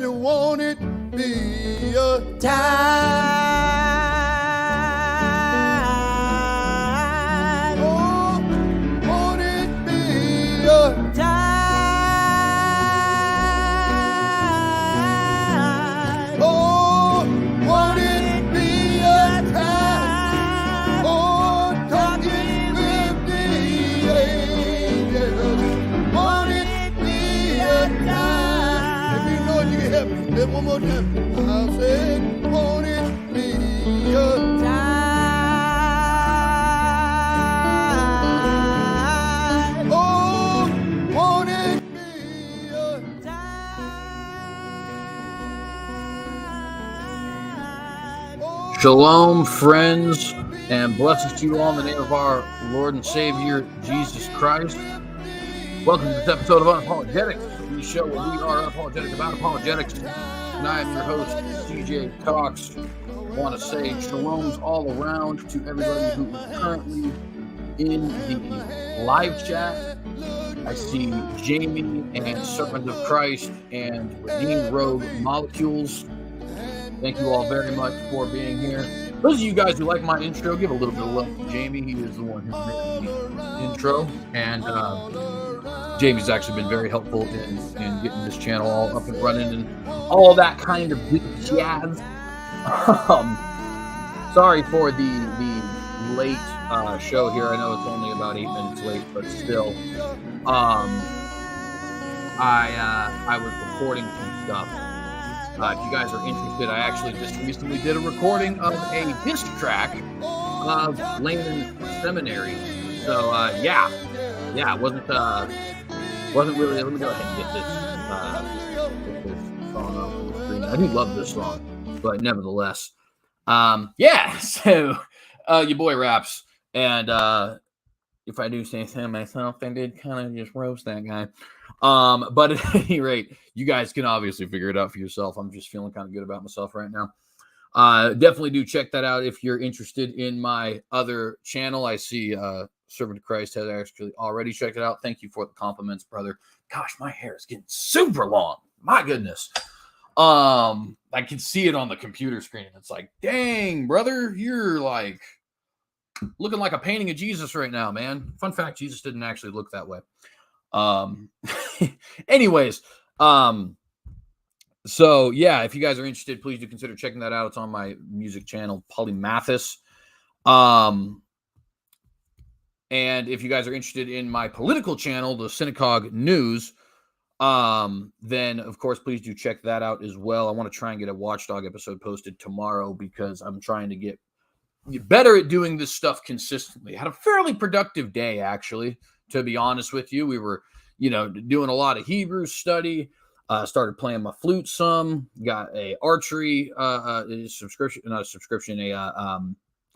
And won't it be a time? Oh, won't it be a time? Oh, won't it be a time? Oh, talking with the angels. Won't it be a time? If you know it, you can help me. Then one more time. I'll say, won't it be a time? Oh, won't it be a time? Oh, Shalom, friends, and blessings to you all in the name of our Lord and Savior, Jesus Christ. Welcome to this episode of Un-Apologetics, the show where we are unapologetic about apologetics. And I am your host, CJ Cox. I want to say shaloms all around to everybody who is currently in the live chat. I see Jamie and Servant of Christ and Redeemed Rogue Molecules. Thank you all very much for being here. Those of you guys who like my intro, give a little bit of love to Jamie. He is the one who written the intro, and Jamie's actually been very helpful in getting this channel all up and running and all that kind of good jazz. Sorry for the late show here. I know it's only about 8 minutes late, but still, I was recording some stuff. If you guys are interested, I actually just recently did a recording of a disc track of Layman Seminary. So yeah, it wasn't really. Let me go ahead and get this song off the screen. I do love this song, but nevertheless, yeah. So your boy raps, and if I do say so myself, I did kind of just roast that guy. But at any rate, you guys can obviously figure it out for yourself. I'm just feeling kind of good about myself right now. Definitely do check that out if you're interested in my other channel. I see Servant of Christ has actually already checked it out. Thank you for the compliments, brother. Gosh, my hair is getting super long. My goodness. I can see it on the computer screen. It's like, dang, brother, you're like looking like a painting of Jesus right now, man. Fun fact, Jesus didn't actually look that way. Anyways, so yeah, if you guys are interested, please do consider checking that out. It's on my music channel, Polymathis. And if you guys are interested in my political channel, the Synagogue News, then of course, please do check that out as well. I want to try and get a Watchdog episode posted tomorrow because I'm trying to get better at doing this stuff consistently. I had a fairly productive day, actually, to be honest with you. We were, doing a lot of Hebrew study, started playing my flute some, got a archery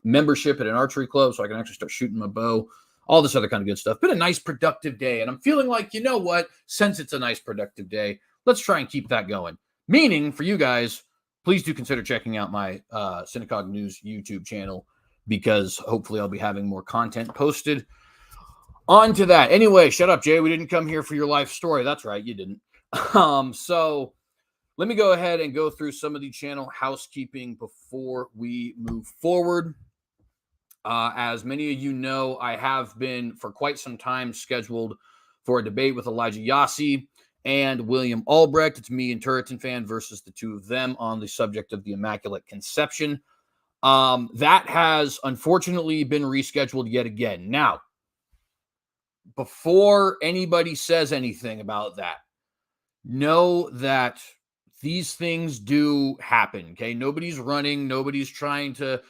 membership at an archery club so I can actually start shooting my bow, all this other kind of good stuff. Been a nice productive day, and I'm feeling like, you know what, since it's a nice productive day, let's try and keep that going. Meaning, for you guys, please do consider checking out my Synagogue News YouTube channel, because hopefully I'll be having more content posted onto that. Anyway, shut up, Jay. We didn't come here for your life story. That's right, you didn't. So let me go ahead and go through some of the channel housekeeping before we move forward. As many of you know, I have been for quite some time scheduled for a debate with Elijah Yassi and William Albrecht. It's me and Turretin Fan versus the two of them on the subject of the Immaculate Conception. That has unfortunately been rescheduled yet again. Now, before anybody says anything about that, know that these things do happen. Okay, nobody's running, nobody's trying to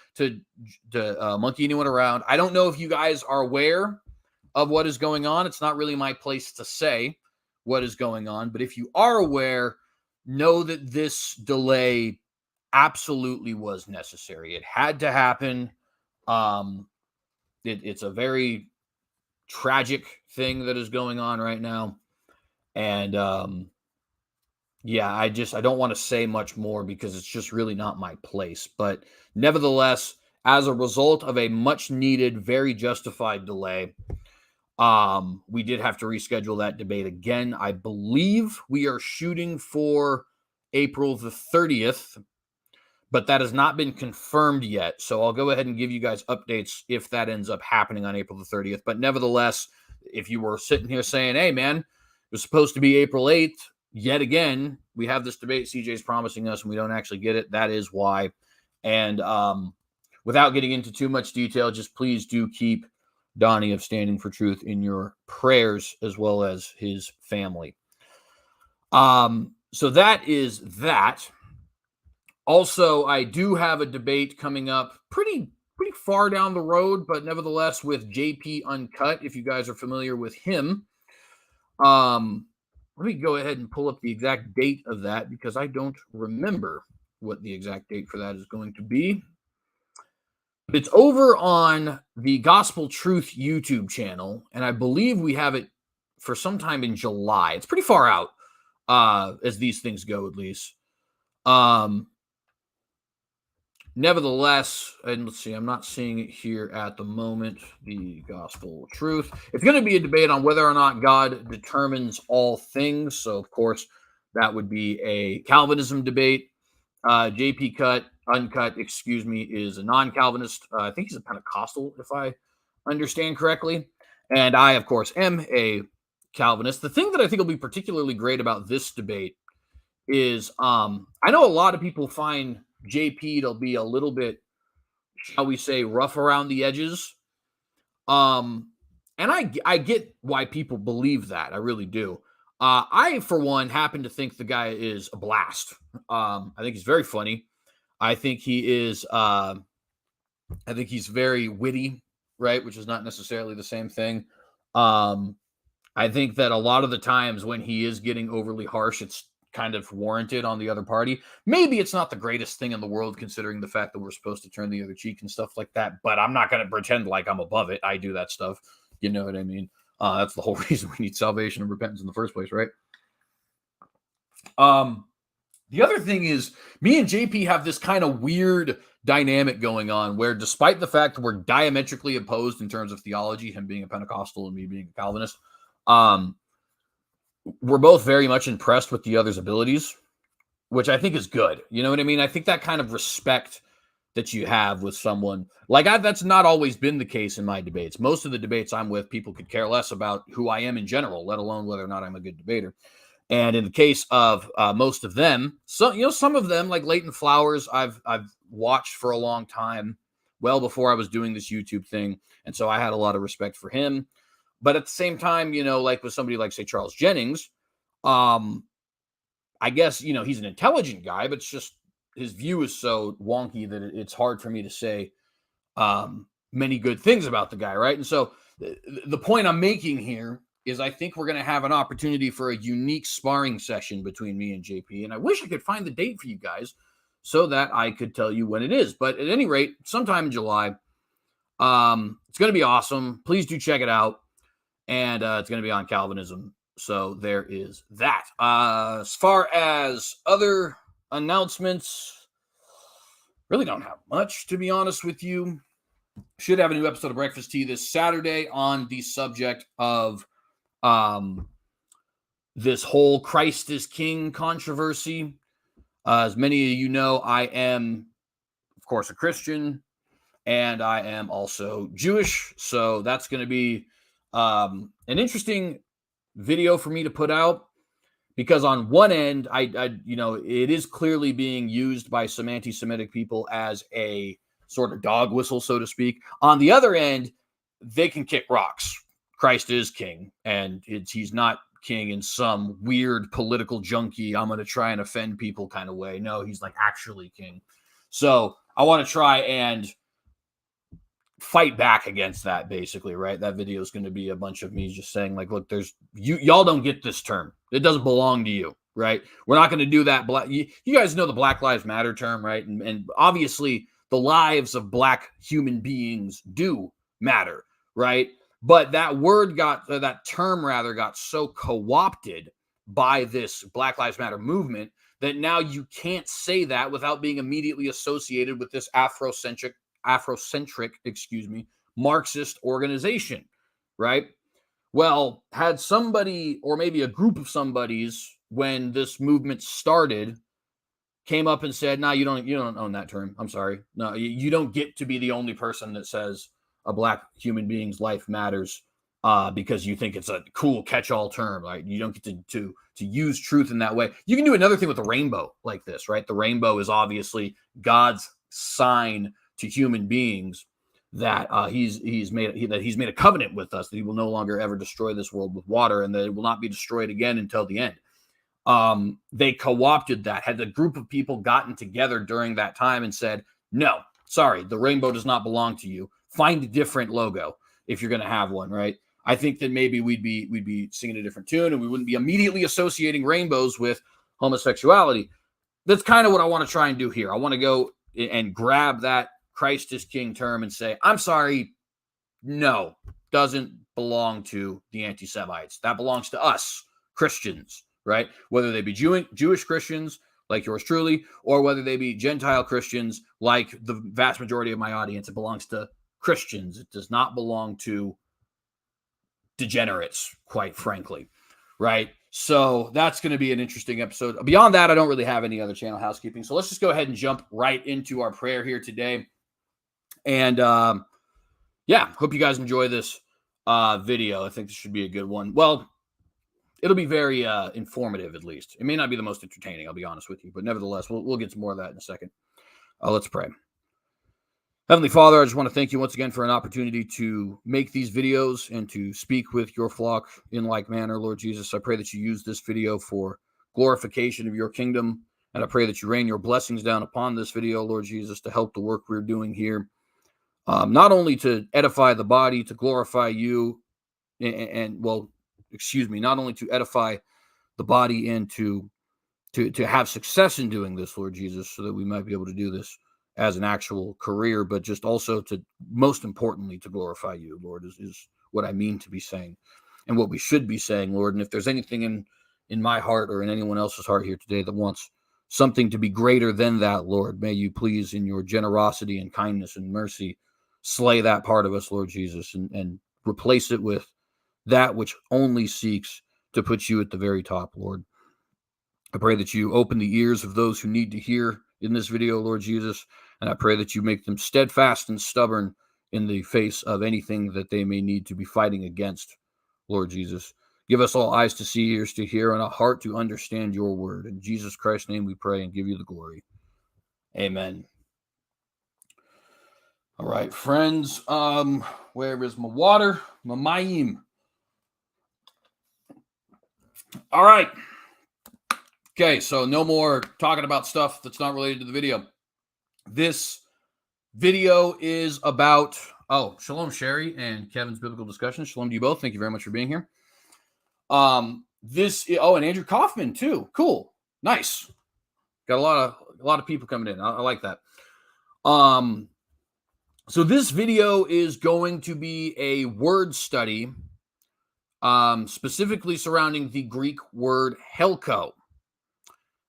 monkey anyone around. I don't know if you guys are aware of what is going on. It's not really my place to say what is going on, but if you are aware, know that this delay absolutely was necessary. It had to happen. It's a very tragic thing that is going on right now, and yeah, I don't want to say much more because it's just really not my place. But nevertheless, as a result of a much needed, very justified delay, we did have to reschedule that debate again. I believe we are shooting for April the 30th, but that has not been confirmed yet. So I'll go ahead and give you guys updates if that ends up happening on April the 30th. But nevertheless, if you were sitting here saying, hey, man, it was supposed to be April 8th, yet again, we have this debate CJ's promising us and we don't actually get it. That is why. And without getting into too much detail, just please do keep Donnie of Standing for Truth in your prayers, as well as his family. So that is that. Also, I do have a debate coming up pretty far down the road, but nevertheless with JP Uncut, if you guys are familiar with him. Let me go ahead and pull up the exact date of that because I don't remember what the exact date for that is going to be. It's over on the Gospel Truth YouTube channel, and I believe we have it for sometime in July. It's pretty far out, as these things go, at least. Nevertheless, and let's see, I'm not seeing it here at the moment, the Gospel Truth. It's going to be a debate on whether or not God determines all things. So, of course, that would be a Calvinism debate. JP Uncut, is a non-Calvinist. I think he's a Pentecostal, if I understand correctly. And I, of course, am a Calvinist. The thing that I think will be particularly great about this debate is I know a lot of people find JP to be a little bit, shall we say, rough around the edges. And I get why people believe that. I really do. I, for one, happen to think the guy is a blast. I think he's very funny. I think he is, I think he's very witty, right? Which is not necessarily the same thing. I think that a lot of the times when he is getting overly harsh, it's kind of warranted on the other party. Maybe it's not the greatest thing in the world considering the fact that we're supposed to turn the other cheek and stuff like that, but I'm not going to pretend like I'm above it. I do that stuff. You know what I mean? That's the whole reason we need salvation and repentance in the first place, right? The other thing is me and JP have this kind of weird dynamic going on where despite the fact that we're diametrically opposed in terms of theology, him being a Pentecostal and me being a Calvinist, we're both very much impressed with the other's abilities, which I think is good. You know what I mean? I think that kind of respect that you have with someone like that's not always been the case in my debates. Most of the debates I'm with, people could care less about who I am in general, let alone whether or not I'm a good debater. And in the case of most of them, some of them like Leighton Flowers, I've watched for a long time, well before I was doing this YouTube thing. And so I had a lot of respect for him. But at the same time, like with somebody like, say, Charles Jennings, I guess, he's an intelligent guy, but it's just his view is so wonky that it's hard for me to say many good things about the guy, right? And so the point I'm making here is I think we're going to have an opportunity for a unique sparring session between me and JP. And I wish I could find the date for you guys so that I could tell you when it is. But at any rate, sometime in July, it's going to be awesome. Please do check it out. And it's going to be on Calvinism. So there is that. As far as other announcements, really don't have much, to be honest with you. Should have a new episode of Breakfast Tea this Saturday on the subject of this whole Christ is King controversy. As many of you know, I am, of course, a Christian, and I am also Jewish. So that's going to be an interesting video for me to put out, because on one end, I it is clearly being used by some anti-Semitic people as a sort of dog whistle, so to speak. On the other end, they can kick rocks. Christ is king, and he's not king in some weird political junkie, I'm going to try and offend people kind of way. No, he's like actually king. So I want to try and fight back against that, basically, right? That video is going to be a bunch of me just saying, like, look, y'all don't get this term. It doesn't belong to you, right? We're not going to do that. You guys know the Black Lives Matter term, right? And obviously the lives of Black human beings do matter, right? But that term got so co-opted by this Black Lives Matter movement that now you can't say that without being immediately associated with this Afrocentric, Marxist organization, right? Well, had somebody, or maybe a group of somebodies, when this movement started, came up and said, "No, you don't own that term. I'm sorry. No, you don't get to be the only person that says a black human being's life matters because you think it's a cool catch-all term. Like you don't get to use truth in that way. You can do another thing with the rainbow like this, right? The rainbow is obviously God's sign to human beings that he's made a covenant with us that he will no longer ever destroy this world with water and that it will not be destroyed again until the end. They co-opted that. Had a group of people gotten together during that time and said, no, sorry, the rainbow does not belong to you. Find a different logo if you're going to have one, right? I think that maybe we'd be singing a different tune and we wouldn't be immediately associating rainbows with homosexuality. That's kind of what I want to try and do here. I want to go and grab that Christ is King term and say, I'm sorry, no, doesn't belong to the anti-Semites. That belongs to us, Christians, right? Whether they be Jewish Christians like yours truly, or whether they be Gentile Christians like the vast majority of my audience, it belongs to Christians. It does not belong to degenerates, quite frankly, right? So that's going to be an interesting episode. Beyond that, I don't really have any other channel housekeeping. So let's just go ahead and jump right into our prayer here today. And yeah, hope you guys enjoy this video. I think this should be a good one. Well, it'll be very informative, at least. It may not be the most entertaining, I'll be honest with you, but nevertheless, we'll get some more of that in a second. Let's pray. Heavenly Father, I just want to thank you once again for an opportunity to make these videos and to speak with your flock in like manner, Lord Jesus. I pray that you use this video for glorification of your kingdom, and I pray that you rain your blessings down upon this video, Lord Jesus, to help the work we're doing here, not only to edify the body, to glorify you, not only to edify the body and to have success in doing this, Lord Jesus, so that we might be able to do this as an actual career, but just also to, most importantly, to glorify you, Lord, is what I mean to be saying and what we should be saying, Lord. And if there's anything in my heart or in anyone else's heart here today that wants something to be greater than that, Lord, may you please, in your generosity and kindness and mercy, slay that part of us, Lord Jesus, and replace it with that which only seeks to put you at the very top, Lord. I pray that you open the ears of those who need to hear in this video, Lord Jesus, and I pray that you make them steadfast and stubborn in the face of anything that they may need to be fighting against, Lord Jesus. Give us all eyes to see, ears to hear, and a heart to understand your word. In Jesus Christ's name we pray and give you the glory. Amen. All right, friends. Where is my water? My mayim. All right. Okay, so no more talking about stuff that's not related to the video. This video is about, shalom, Sherry and Kevin's Biblical Discussion. Shalom to you both. Thank you very much for being here. And Andrew Kaufman too. Cool. Nice. Got a lot of people coming in. I like that. So this video is going to be a word study, specifically surrounding the Greek word Helko.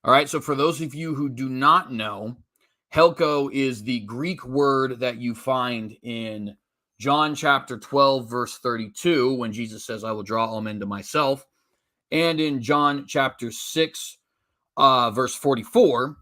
All right, so for those of you who do not know, Helko is the Greek word that you find in John chapter 12, verse 32, when Jesus says, I will draw all men to myself, and in John chapter 6, verse 44,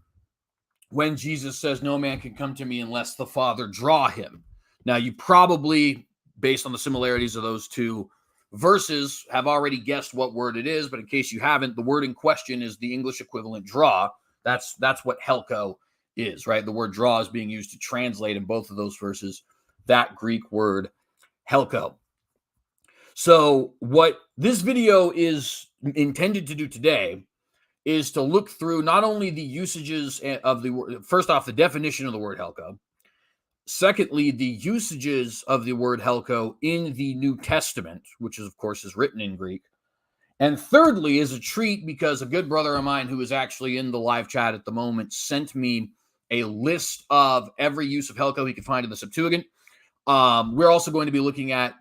when Jesus says, no man can come to me unless the Father draw him. Now, you probably, based on the similarities of those two verses, have already guessed what word it is, but in case you haven't, the word in question is the English equivalent draw. That's what Helko is, right? The word draw is being used to translate in both of those verses that Greek word Helko. So what this video is intended to do today is to look through not only the usages of the word, first off, the definition of the word Helko. Secondly, the usages of the word Helko in the New Testament, which is, of course, is written in Greek. And thirdly, is a treat because a good brother of mine who is actually in the live chat at the moment sent me a list of every use of Helko he could find in the Septuagint. We're also going to be looking at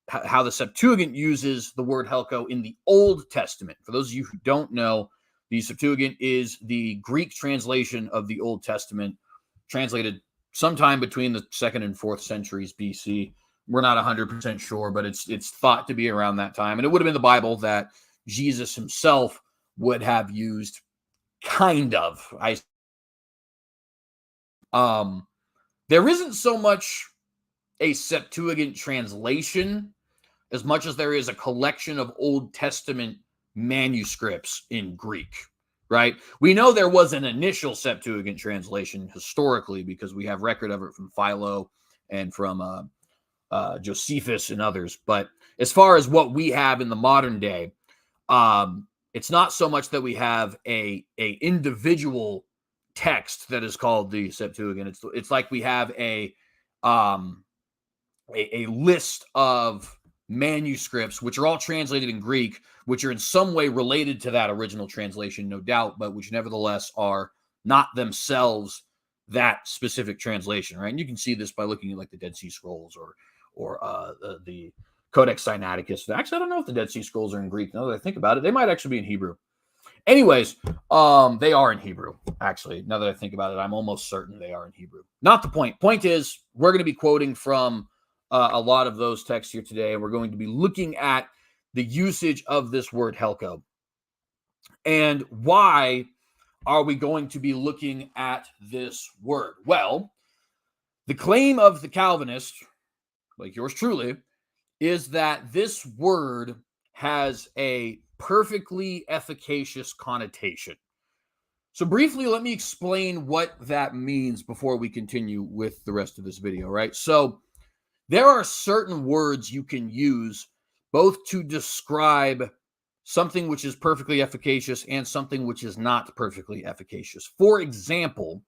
how the Septuagint uses the word Helko in the Old Testament. For those of you who don't know, the Septuagint is the Greek translation of the Old Testament, translated sometime between the 2nd and 4th centuries BC. We're not 100% sure, but it's thought to be around that time. And it would have been the Bible that Jesus himself would have used, kind of. I There isn't so much a Septuagint translation as much as there is a collection of Old Testament manuscripts in Greek, right? We know there was an initial Septuagint translation historically because we have record of it from Philo and from Josephus and others. But as far as what we have in the modern day, it's not so much that we have a individual text that is called the Septuagint. It's like we have a list of manuscripts which are all translated in Greek, which are in some way related to that original translation, no doubt, but which nevertheless are not themselves that specific translation, right? And you can see this by looking at like the Dead Sea Scrolls or the Codex Sinaiticus. Actually, I don't know if the Dead Sea Scrolls are in Greek. Now that I think about it, they might actually be in Hebrew. Anyways, they are in Hebrew, actually. Now that I think about it, I'm almost certain they are in Hebrew. Not the point. Point is, we're going to be quoting from a lot of those texts here today. We're going to be looking at the usage of this word Helko. And why are we going to be looking at this word? Well, the claim of the Calvinist, like yours truly, is that this word has a perfectly efficacious connotation. So briefly, let me explain what that means before we continue with the rest of this video, right? So there are certain words you can use both to describe something which is perfectly efficacious and something which is not perfectly efficacious. For example,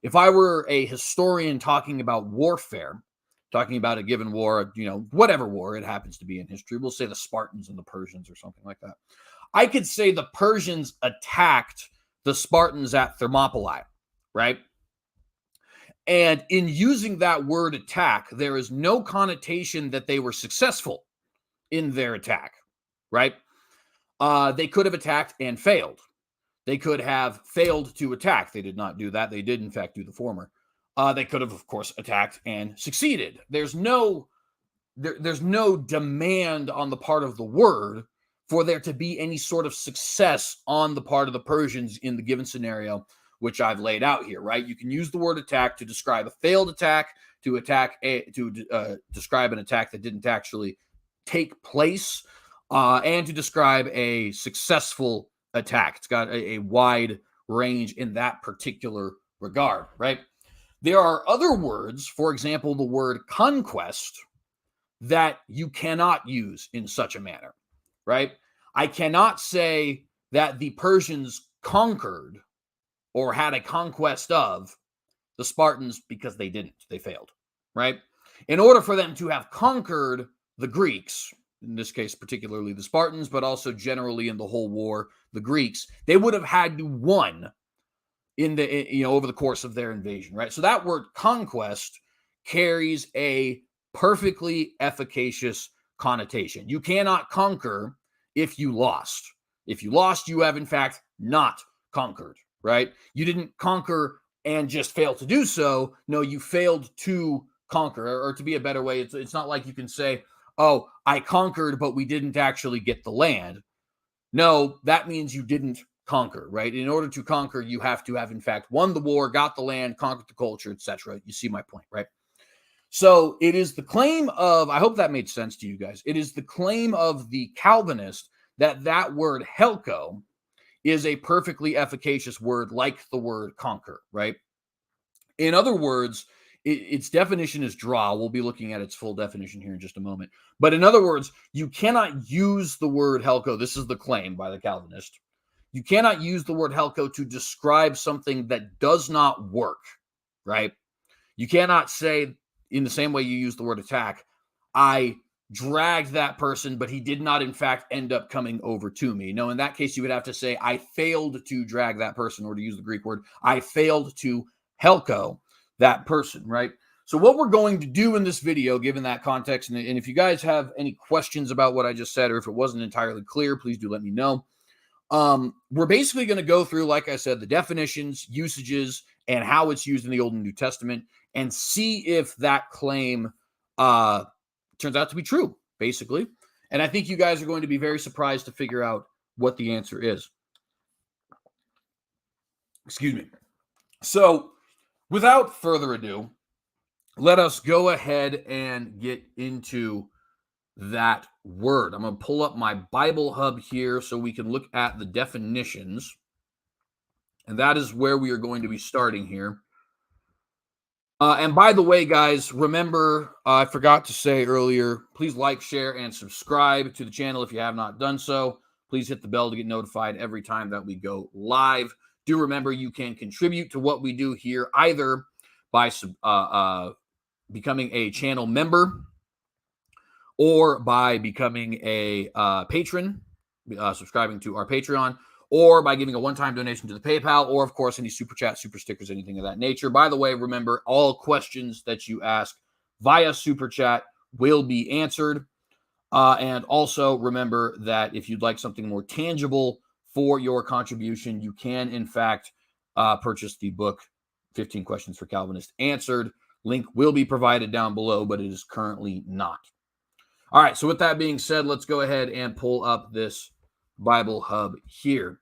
if I were a historian talking about warfare, talking about a given war, whatever war it happens to be in history, we'll say the Spartans and the Persians or something like that. I could say the Persians attacked the Spartans at Thermopylae, right? And in using that word attack, there is no connotation that they were successful in their attack, right? They could have attacked and failed. They could have failed to attack. They did not do that. They did, in fact, do the former. They could have, of course, attacked and succeeded. There's no demand on the part of the word for there to be any sort of success on the part of the Persians in the given scenario, which I've laid out here, right? You can use the word attack to describe a failed attack, to describe an attack that didn't actually take place, and to describe a successful attack. It's got a wide range in that particular regard, right? There are other words, for example, the word conquest, that you cannot use in such a manner, right? I cannot say that the Persians conquered or had a conquest of the Spartans because they didn't. They failed, right? In order for them to have conquered the Greeks, in this case, particularly the Spartans, but also generally in the whole war, the Greeks, they would have had to won over the course of their invasion, right? So that word conquest carries a perfectly efficacious connotation. You cannot conquer if you lost. If you lost, you have in fact not conquered, right? You didn't conquer and just fail to do so. No, you failed to conquer, or to be a better way, it's not like you can say, oh, I conquered, but we didn't actually get the land. No, that means you didn't conquer, right? In order to conquer, you have to have, in fact, won the war, got the land, conquered the culture, etc. You see my point, right? So it is the claim of, I hope that made sense to you guys. It is the claim of the Calvinist that word Helko is a perfectly efficacious word like the word conquer, right? In other words, its definition is draw. We'll be looking at its full definition here in just a moment. But in other words, you cannot use the word Helko. This is the claim by the Calvinist. You cannot use the word Helko to describe something that does not work, right? You cannot say, in the same way you use the word attack, I dragged that person, but he did not, in fact, end up coming over to me. No, in that case, you would have to say, I failed to drag that person, or to use the Greek word, I failed to Helko that person, right? So what we're going to do in this video, given that context, and if you guys have any questions about what I just said, or if it wasn't entirely clear, please do let me know. We're basically going to go through, like I said, the definitions, usages, and how it's used in the Old and New Testament, and see if that claim turns out to be true, basically. And I think you guys are going to be very surprised to figure out what the answer is. Excuse me. So without further ado, let us go ahead and get into that word. I'm going to pull up my Bible Hub here so we can look at the definitions. And that is where we are going to be starting here. And by the way, guys, remember, I forgot to say earlier, please like, share, and subscribe to the channel if you have not done so. Please hit the bell to get notified every time that we go live. Do remember you can contribute to what we do here either by becoming a channel member or by becoming a patron, subscribing to our Patreon, or by giving a one-time donation to the PayPal, or, of course, any super chat, super stickers, anything of that nature. By the way, remember, all questions that you ask via super chat will be answered. And also remember that if you'd like something more tangible for your contribution, you can, in fact, purchase the book, 15 Questions for Calvinists Answered. Link will be provided down below, but it is currently not. All right, so with that being said, let's go ahead and pull up this Bible Hub here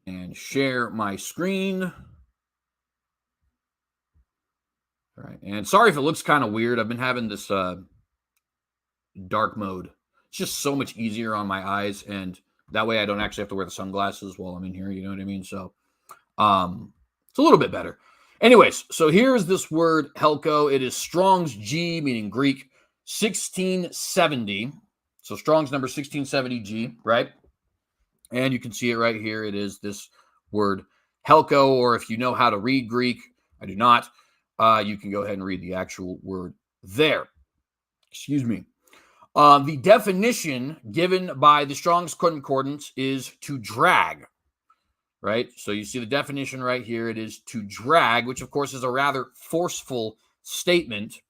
and share my screen. All right, and sorry if it looks kind of weird. I've been having this dark mode. It's just so much easier on my eyes, and that way I don't actually have to wear the sunglasses while I'm in here, you know what I mean? So it's a little bit better. Anyways, so here's this word, Helko. It is Strong's G, meaning Greek, 1670. So Strong's number 1670G, right? And you can see it right here. It is this word, Helko, or if you know how to read Greek, I do not, you can go ahead and read the actual word there. Excuse me. The definition given by the Strong's Concordance is to drag, right? So you see the definition right here. It is to drag, which, of course, is a rather forceful statement.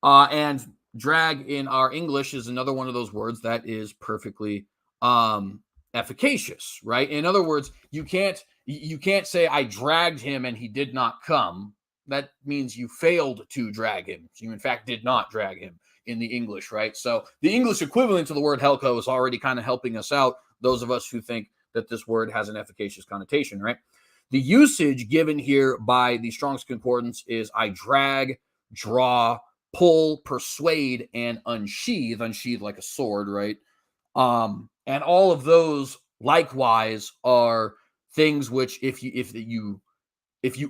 And drag in our English is another one of those words that is perfectly efficacious, right? In other words, you can't say I dragged him and he did not come. That means you failed to drag him. You, in fact, did not drag him in the English, right? So the English equivalent to the word Helko is already kind of helping us out, those of us who think that this word has an efficacious connotation, right? The usage given here by the Strong's Concordance is I drag, draw, pull, persuade, and unsheathe. Unsheathe like a sword, right? And all of those likewise are things which if you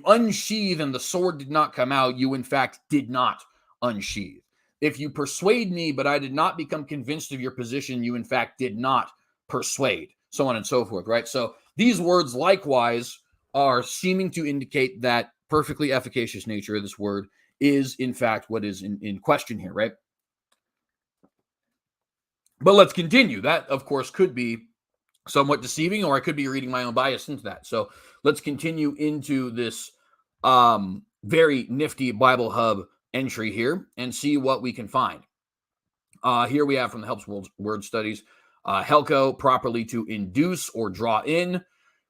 unsheathe and the sword did not come out, you in fact did not unsheathe. If you persuade me, but I did not become convinced of your position, you in fact did not persuade, so on and so forth, right? So these words likewise are seeming to indicate that perfectly efficacious nature of this word is in fact what is in question here, right? But let's continue. That, of course, could be somewhat deceiving, or I could be reading my own bias into that. So let's continue into this very nifty Bible Hub entry here and see what we can find. Here we have from the Helps Word Studies, Helko, properly to induce or draw in,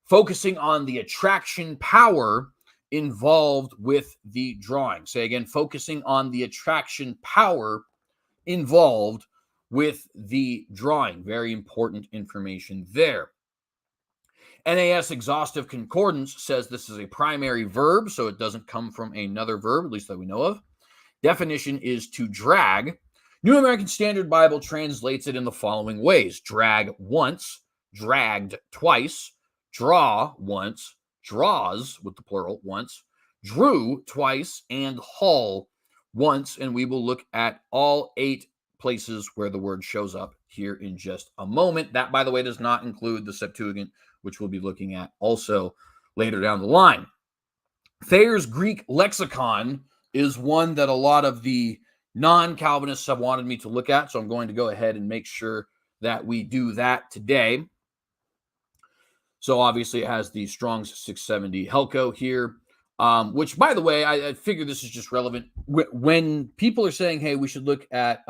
focusing on the attraction power involved with the drawing. Say again, focusing on the attraction power involved with the drawing. Very important information there. NAS Exhaustive Concordance says this is a primary verb, so it doesn't come from another verb, at least that we know of. Definition is to drag. New American Standard Bible translates it in the following ways: drag once, dragged twice, draw once, draws with the plural once, drew twice, and haul once. And we will look at all 8 places where the word shows up here in just a moment. That, by the way, does not include the Septuagint, which we'll be looking at also later down the line. Thayer's Greek lexicon is one that a lot of the non-Calvinists have wanted me to look at, so I'm going to go ahead and make sure that we do that today. So obviously it has the Strong's 670 Helko here, which, by the way, I figure this is just relevant. When people are saying, hey, we should look at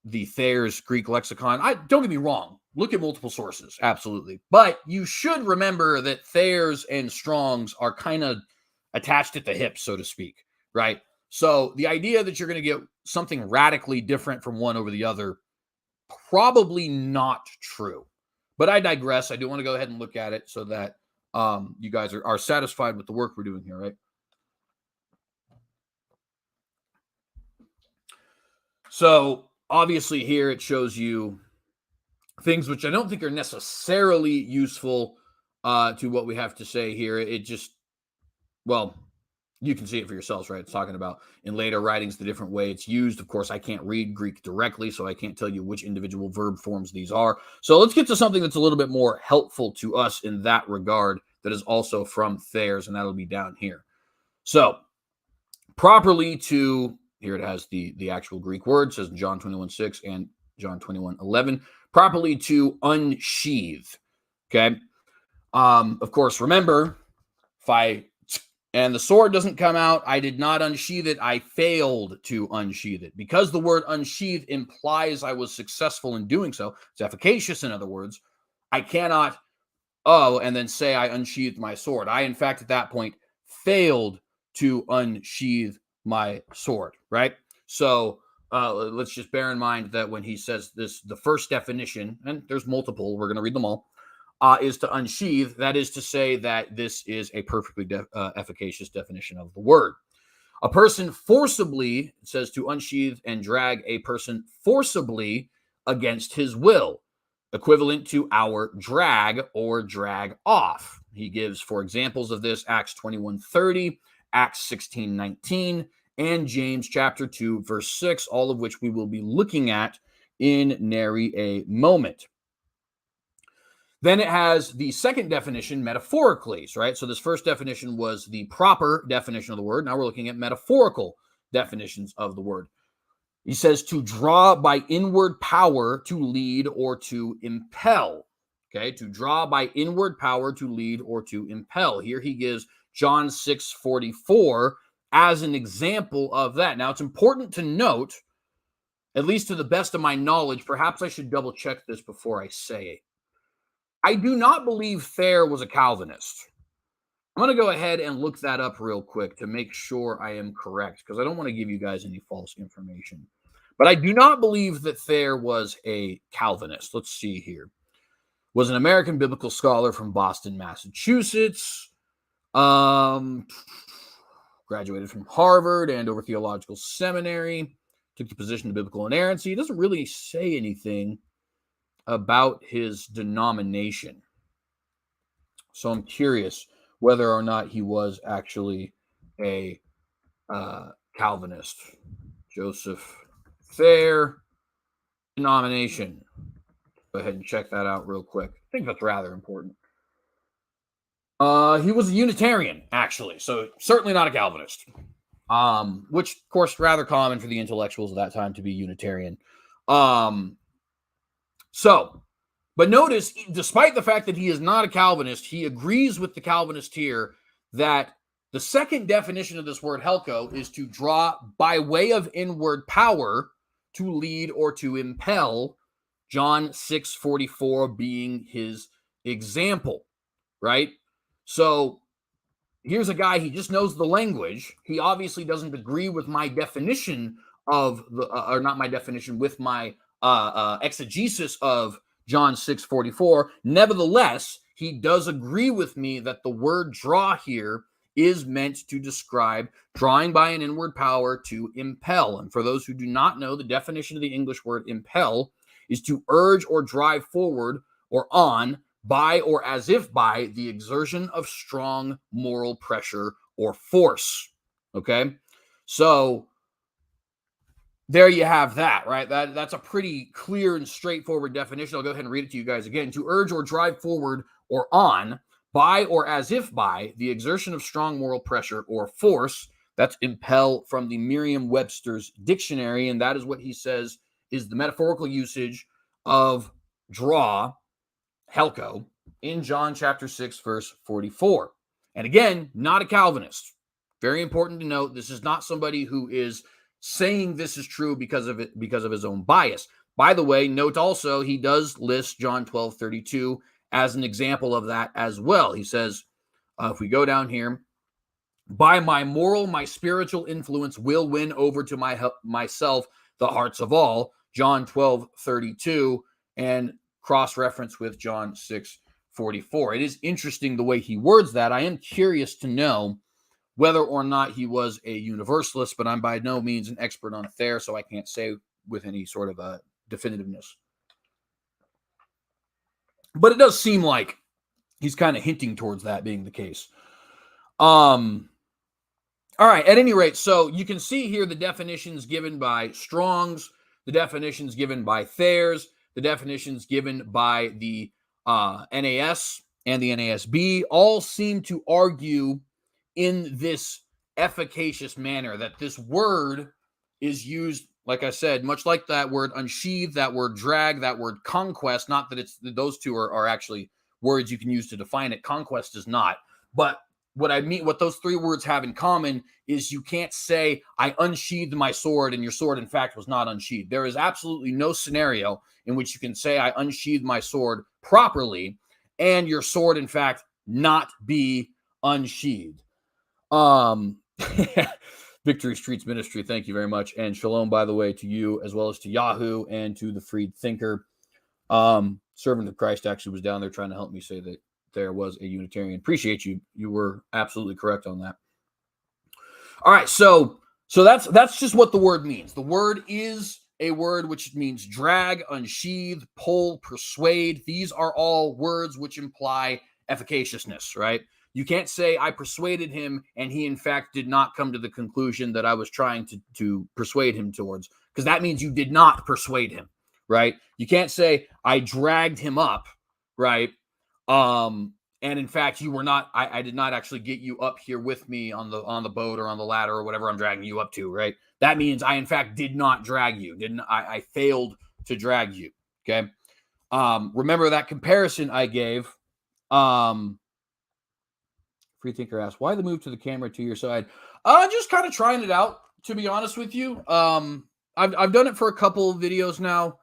the Thayer's Greek lexicon, don't get me wrong. Look at multiple sources, absolutely. But you should remember that Thayer's and Strong's are kind of attached at the hip, so to speak, right? So the idea that you're going to get something radically different from one over the other, probably not true. But I digress. I do want to go ahead and look at it so that you guys are satisfied with the work we're doing here, right? So obviously here it shows you things which I don't think are necessarily useful to what we have to say here. It just, well, you can see it for yourselves, right? It's talking about in later writings, the different way it's used. Of course, I can't read Greek directly, so I can't tell you which individual verb forms these are. So let's get to something that's a little bit more helpful to us in that regard that is also from Thayer's, and that'll be down here. So properly to, here it has the actual Greek word, says in John 21:6 and John 21:11, properly to unsheathe, okay? Of course, remember, and the sword doesn't come out, I did not unsheath it, I failed to unsheath it. Because the word unsheath implies I was successful in doing so, it's efficacious, in other words, I cannot, and then say I unsheathed my sword. I, in fact, at that point, failed to unsheath my sword, right? So let's just bear in mind that when he says this, the first definition, and there's multiple, we're going to read them all, is to unsheathe. That is to say that this is a perfectly efficacious definition of the word. A person forcibly, it says to unsheathe and drag a person forcibly against his will, equivalent to our drag or drag off. He gives, for examples of this, Acts 21:30, Acts 16:19, and James chapter 2, verse 6, all of which we will be looking at in nary a moment. Then it has the second definition metaphorically, right? So this first definition was the proper definition of the word. Now we're looking at metaphorical definitions of the word. He says to draw by inward power to lead or to impel. Okay, to draw by inward power to lead or to impel. Here he gives John 6:44 as an example of that. Now it's important to note, at least to the best of my knowledge, perhaps I should double check this before I say it. I do not believe Thayer was a Calvinist. I'm going to go ahead and look that up real quick to make sure I am correct, because I don't want to give you guys any false information. But I do not believe that Thayer was a Calvinist. Let's see here. Was an American biblical scholar from Boston, Massachusetts. Graduated from Harvard, Andover Theological Seminary. Took the position of biblical inerrancy. He doesn't really say anything about his denomination. So I'm curious whether or not he was actually a Calvinist. Joseph Thayer, denomination. Go ahead and check that out real quick. I think that's rather important. He was a Unitarian, actually, so certainly not a Calvinist. Which, of course, rather common for the intellectuals of that time to be Unitarian. But notice, despite the fact that he is not a Calvinist, he agrees with the Calvinist here that the second definition of this word Helko is to draw by way of inward power to lead or to impel, John 6:44 being his example, right? So here's a guy, he just knows the language. He obviously doesn't agree with my definition of or not my definition, with my exegesis of John 6:44. Nevertheless, he does agree with me that the word draw here is meant to describe drawing by an inward power to impel. And for those who do not know, the definition of the English word impel is to urge or drive forward or on by or as if by the exertion of strong moral pressure or force. Okay? So there you have that, right? That's a pretty clear and straightforward definition. I'll go ahead and read it to you guys again. To urge or drive forward or on by or as if by the exertion of strong moral pressure or force. That's impel from the Merriam-Webster's dictionary, and that is what he says is the metaphorical usage of draw, Helko, in John chapter 6, verse 44. And again, not a Calvinist. Very important to note, this is not somebody who is saying this is true because of his own bias. By the way, note also, he does list John 12:32 as an example of that as well. He says, if we go down here, by my moral, my spiritual influence will win over to myself the hearts of all. John 12:32. And cross-reference with John 6:44. It is interesting the way he words that. I am curious to know whether or not he was a universalist, but I'm by no means an expert on Thayer, so I can't say with any sort of a definitiveness. But it does seem like he's kind of hinting towards that being the case. All right, at any rate, so you can see here the definitions given by Strong's, the definitions given by Thayer's, the definitions given by the NAS and the NASB all seem to argue in this efficacious manner that this word is used, like I said, much like that word unsheathe, that word drag, that word conquest. Not that it's those two are actually words you can use to define it. Conquest is not. But what I mean, what those three words have in common is you can't say, I unsheathed my sword, and your sword, in fact, was not unsheathed. There is absolutely no scenario in which you can say, I unsheathed my sword properly, and your sword, in fact, not be unsheathed. Victory Streets Ministry, thank you very much. And shalom, by the way, to you, as well as to Yahoo and to the Freed Thinker. Servant of Christ actually was down there trying to help me say that there was a Unitarian. Appreciate you. You were absolutely correct on that. All right, so that's just what the word means. The word is a word which means drag, unsheathe, pull, persuade. These are all words which imply efficaciousness, right? You can't say I persuaded him and he in fact did not come to the conclusion that I was trying to persuade him towards, because that means you did not persuade him, right? You can't say I dragged him up, right? And in fact, you were not, I did not actually get you up here with me on the boat or on the ladder or whatever I'm dragging you up to, right? That means I, in fact, did not drag you. I failed to drag you. Okay. Remember that comparison I gave. Free Thinker asked, why the move to the camera to your side? Just kind of trying it out, to be honest with you. I've done it for a couple of videos now.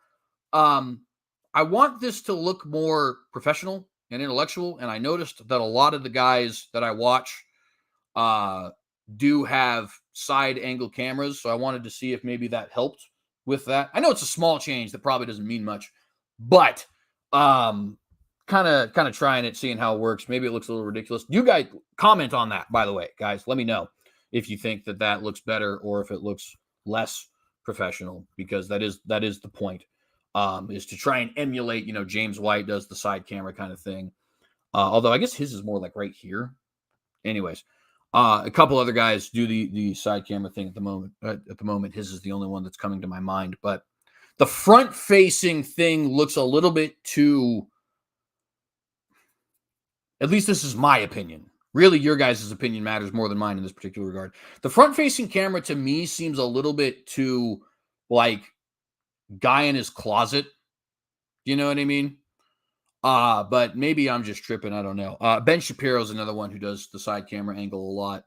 I want this to look more professional and intellectual, and I noticed that a lot of the guys that I watch do have side angle cameras, so I wanted to see if maybe that helped with that. I know it's a small change that probably doesn't mean much, but kind of trying it, seeing how it works. Maybe it looks a little ridiculous. You guys comment on that, by the way, guys. Let me know if you think that looks better or if it looks less professional, because that is the point. Is to try and emulate, James White does the side camera kind of thing. Although I guess his is more like right here. Anyways, a couple other guys do the side camera thing at the moment. At the moment, his is the only one that's coming to my mind. But the front-facing thing looks a little bit too, at least this is my opinion. Really, your guys' opinion matters more than mine in this particular regard. The front-facing camera to me seems a little bit too like guy in his closet. You know what I mean? But maybe I'm just tripping. I don't know. Ben Shapiro's another one who does the side camera angle a lot.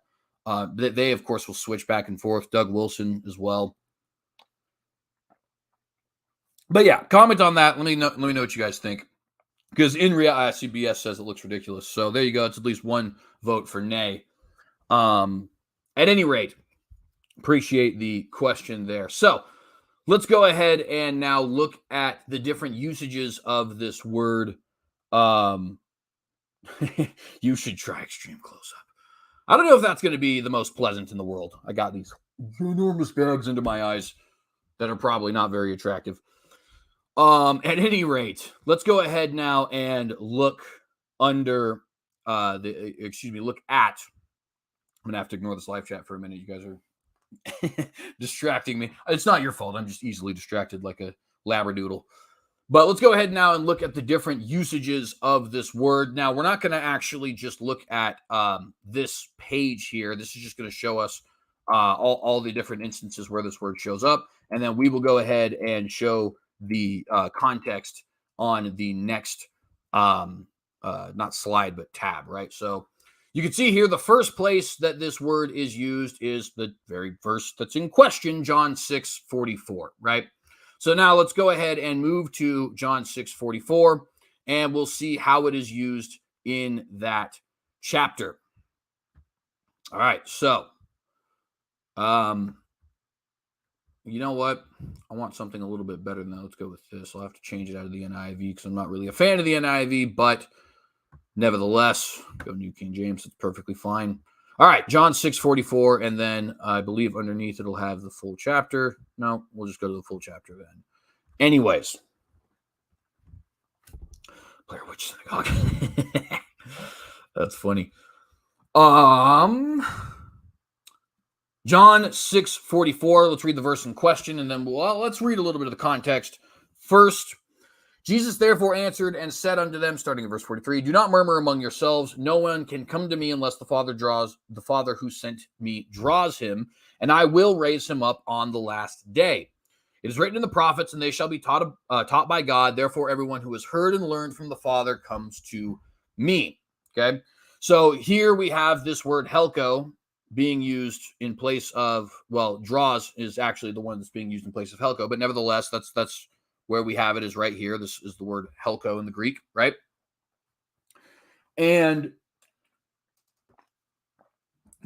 They of course will switch back and forth. Doug Wilson as well. But yeah, comment on that. Let me know what you guys think. Because in reality, CBS says it looks ridiculous. So there you go. It's at least one vote for nay. At any rate, appreciate the question there. So let's go ahead and now look at the different usages of this word. You should try extreme close-up. I don't know if that's going to be the most pleasant in the world. I got these enormous bags into my eyes that are probably not very attractive. At any rate, let's go ahead now and look under look at, I'm gonna have to ignore this live chat for a minute. You guys are distracting me. It's not your fault. I'm just easily distracted like a labradoodle. But let's go ahead now and look at the different usages of this word. Now, we're not going to actually just look at this page here. This is just going to show us all the different instances where this word shows up. And then we will go ahead and show the context on the next, not slide, but tab, right? So you can see here the first place that this word is used is the very verse that's in question, John 6:44, right? So now let's go ahead and move to John 6:44, and we'll see how it is used in that chapter. All right, so you know what? I want something a little bit better than that. Let's go with this. I'll have to change it out of the NIV because I'm not really a fan of the NIV, but nevertheless, go New King James. It's perfectly fine. All right, John 6:44, and then I believe underneath it'll have the full chapter. No, we'll just go to the full chapter then. Anyways, Blair Witch Synagogue. That's funny. John 6:44. Let's read the verse in question, and then let's read a little bit of the context first. Jesus therefore answered and said unto them, starting in verse 43, do not murmur among yourselves. No one can come to me unless the Father who sent me draws him, and I will raise him up on the last day. It is written in the prophets, and they shall be taught by God. Therefore, everyone who has heard and learned from the Father comes to me. Okay, so here we have this word Helko being used in place of, draws is actually the one that's being used in place of Helko, but nevertheless, that's where we have it is right here. This is the word Helko in the Greek, right? And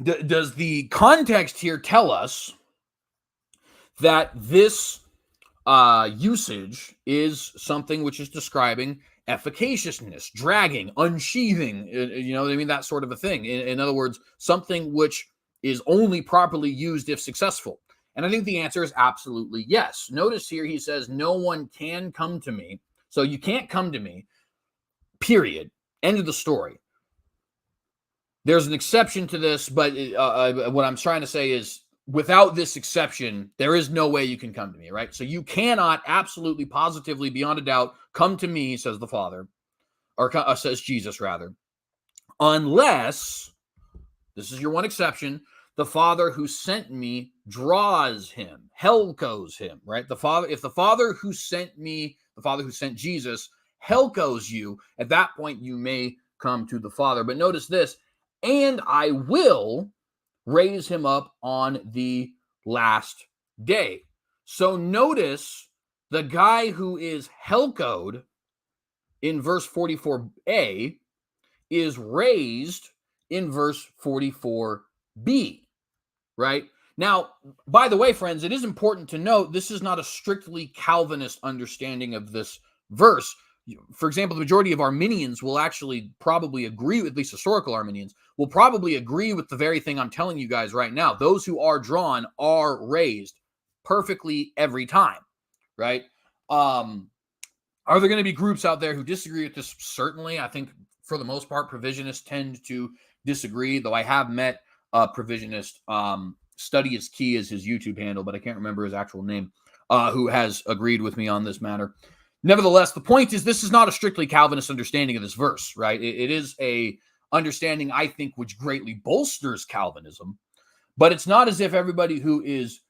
does the context here tell us that this usage is something which is describing efficaciousness, dragging, unsheathing, that sort of a thing. In other words, something which is only properly used if successful. And I think the answer is absolutely yes. Notice here he says, no one can come to me. So you can't come to me, period. End of the story. There's an exception to this, but what I'm trying to say is without this exception, there is no way you can come to me, right? So you cannot absolutely, positively, beyond a doubt, come to me, says the Father, or says Jesus, rather, unless, this is your one exception, the Father who sent me draws him, Helkos him, right? If the Father who sent me, the Father who sent Jesus, Helkos you, at that point you may come to the Father. But notice this, and I will raise him up on the last day. So notice the guy who is Helkoed in verse 44a is raised in verse 44b. Right? Now, by the way, friends, it is important to note this is not a strictly Calvinist understanding of this verse. For example, the majority of Arminians will actually probably agree, at least historical Arminians, will probably agree with the very thing I'm telling you guys right now. Those who are drawn are raised perfectly every time, right? Are there going to be groups out there who disagree with this? Certainly. I think for the most part, provisionists tend to disagree, though I have met provisionist, Study is Key is his YouTube handle, but I can't remember his actual name, who has agreed with me on this matter. Nevertheless, the point is this is not a strictly Calvinist understanding of this verse, right? It is a understanding, I think, which greatly bolsters Calvinism, but it's not as if everybody who is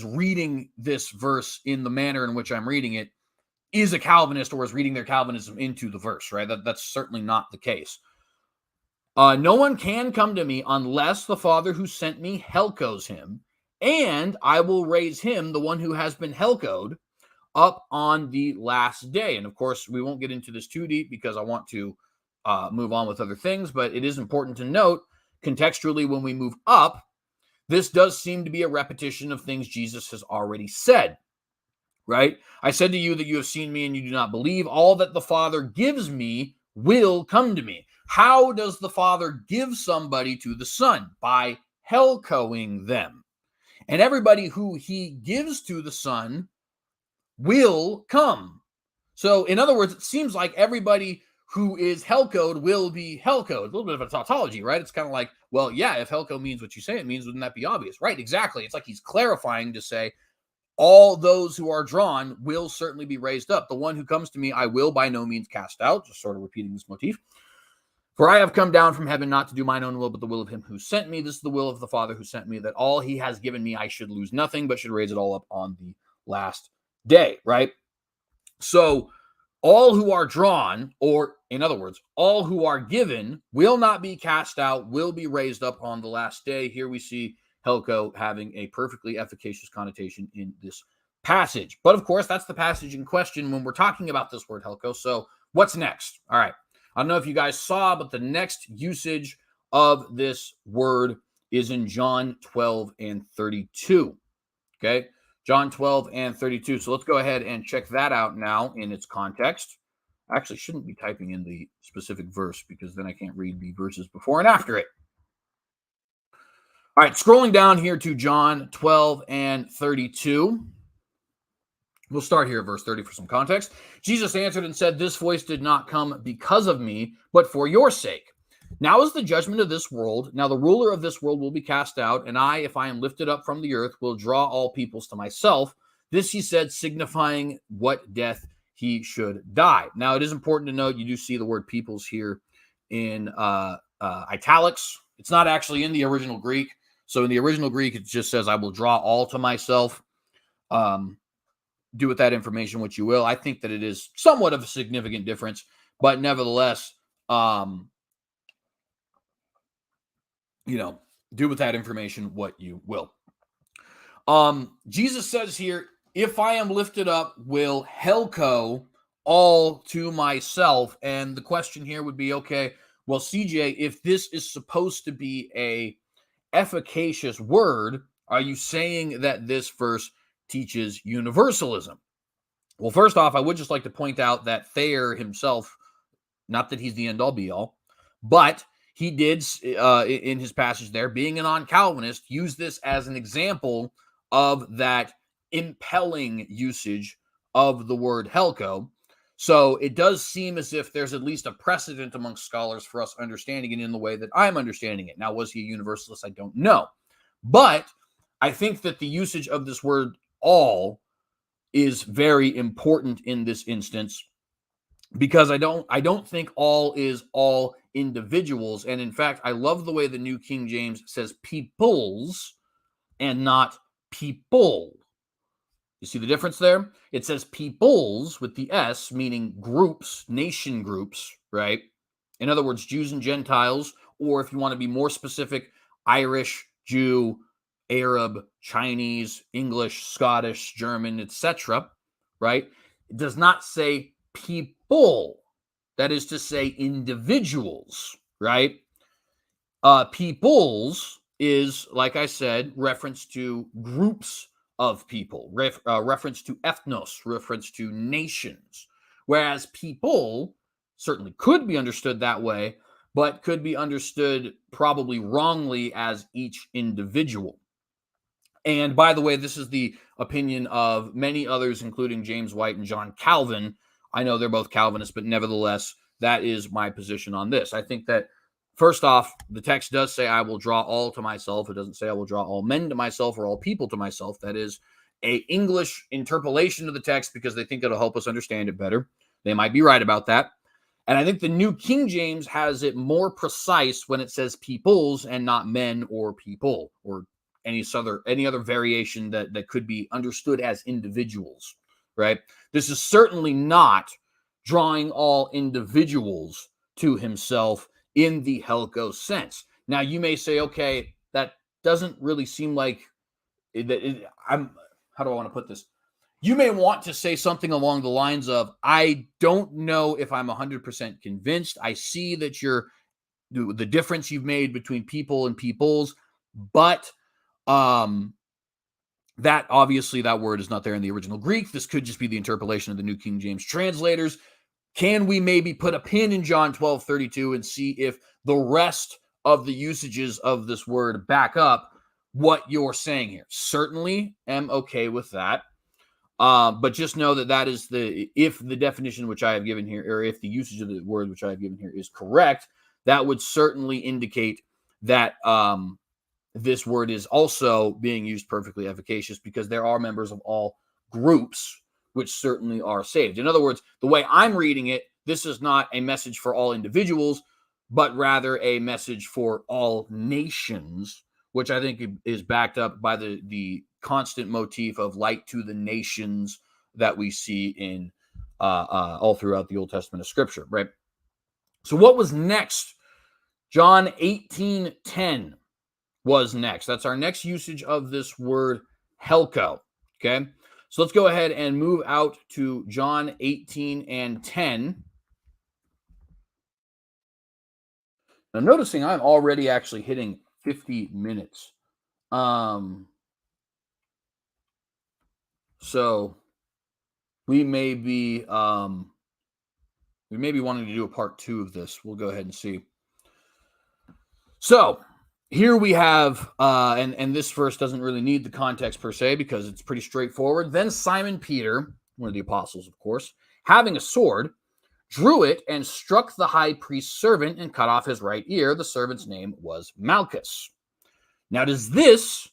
reading this verse in the manner in which I'm reading it is a Calvinist or is reading their Calvinism into the verse, right? That's certainly not the case. No one can come to me unless the Father who sent me Helkos him, and I will raise him, the one who has been Helkoed, up on the last day. And of course, we won't get into this too deep because I want to move on with other things, but it is important to note contextually when we move up, this does seem to be a repetition of things Jesus has already said, right? I said to you that you have seen me and you do not believe. All that the Father gives me will come to me. How does the Father give somebody to the Son? By Helkoing them. And everybody who he gives to the Son will come. So, in other words, it seems like everybody who is Helkoed will be Helkoed. A little bit of a tautology, right? It's kind of like, well, yeah, if Helko means what you say it means, wouldn't that be obvious? Right, exactly. It's like he's clarifying to say, all those who are drawn will certainly be raised up. The one who comes to me, I will by no means cast out, just sort of repeating this motif. For I have come down from heaven not to do mine own will, but the will of him who sent me. This is the will of the Father who sent me, that all he has given me, I should lose nothing, but should raise it all up on the last day, right? So all who are drawn, or in other words, all who are given will not be cast out, will be raised up on the last day. Here we see Helko having a perfectly efficacious connotation in this passage. But of course, that's the passage in question when we're talking about this word Helko. So what's next? All right. I don't know if you guys saw, but the next usage of this word is in John 12 and 32. Okay. John 12 and 32. So let's go ahead and check that out now in its context. I actually shouldn't be typing in the specific verse because then I can't read the verses before and after it. All right, scrolling down here to John 12 and 32. We'll start here at verse 30 for some context. Jesus answered and said, "This voice did not come because of me, but for your sake. Now is the judgment of this world. Now the ruler of this world will be cast out, and I, if I am lifted up from the earth, will draw all peoples to myself." This he said, signifying what death he should die. Now it is important to note, you do see the word peoples here in italics. It's not actually in the original Greek. So in the original Greek, it just says, "I will draw all to myself." Do with that information what you will. I think that it is somewhat of a significant difference, but nevertheless, do with that information what you will. Jesus says here, "If I am lifted up, will Helko all to myself." And the question here would be, okay, well, CJ, if this is supposed to be a efficacious word, are you saying that this verse teaches universalism? Well, first off, I would just like to point out that Thayer himself, not that he's the end all be all, but he did in his passage there, being a non-Calvinist, use this as an example of that impelling usage of the word Helko. So it does seem as if there's at least a precedent amongst scholars for us understanding it in the way that I'm understanding it. Now, was he a universalist? I don't know. But I think that the usage of this word all is very important in this instance, because I don't think all is all individuals. And in fact, I love the way the New King James says peoples and not people. You see the difference there? It says peoples with the S, meaning groups, nation groups, right? In other words, Jews and Gentiles, or if you want to be more specific, Irish, Jew, Arab, Chinese, English, Scottish, German, etc., right? It does not say people. That is to say individuals, right? Peoples is, like I said, reference to groups of people, reference to ethnos, reference to nations, whereas people certainly could be understood that way, but could be understood probably wrongly as each individual. And by the way, this is the opinion of many others, including James White and John Calvin. I know they're both Calvinists, but nevertheless, that is my position on this. I think that, first off, the text does say, "I will draw all to myself." It doesn't say, "I will draw all men to myself" or "all people to myself." That is a English interpolation of the text because they think it'll help us understand it better. They might be right about that. And I think the New King James has it more precise when it says peoples and not men or people or any other variation that could be understood as individuals, right? This is certainly not drawing all individuals to himself in the Helko sense. Now, you may say, okay, that doesn't really seem like how do I want to put this? You may want to say something along the lines of, "I don't know if I'm 100% convinced. I see that the difference you've made between people and peoples, but that obviously that word is not there in the original Greek. This could just be the interpolation of the New King James translators. Can we maybe put a pin in John 12:32 and see if the rest of the usages of this word back up what you're saying here?" Certainly am okay with that. But just know that is if the definition which I have given here, or if the usage of the word which I have given here is correct, that would certainly indicate that this word is also being used perfectly efficacious, because there are members of all groups which certainly are saved. In other words, the way I'm reading it, this is not a message for all individuals, but rather a message for all nations, which I think is backed up by the constant motif of light to the nations that we see in all throughout the Old Testament of Scripture, right? So what was next? John 18:10 was next. That's our next usage of this word Helko, okay? So let's go ahead and move out to John 18:10. Now, noticing I'm already actually hitting 50 minutes. So we may be wanting to do a part 2 of this. We'll go ahead and see. So here we have, and this verse doesn't really need the context per se because it's pretty straightforward. Then Simon Peter, one of the apostles, of course, having a sword, drew it and struck the high priest's servant and cut off his right ear. The servant's name was Malchus. Now, does this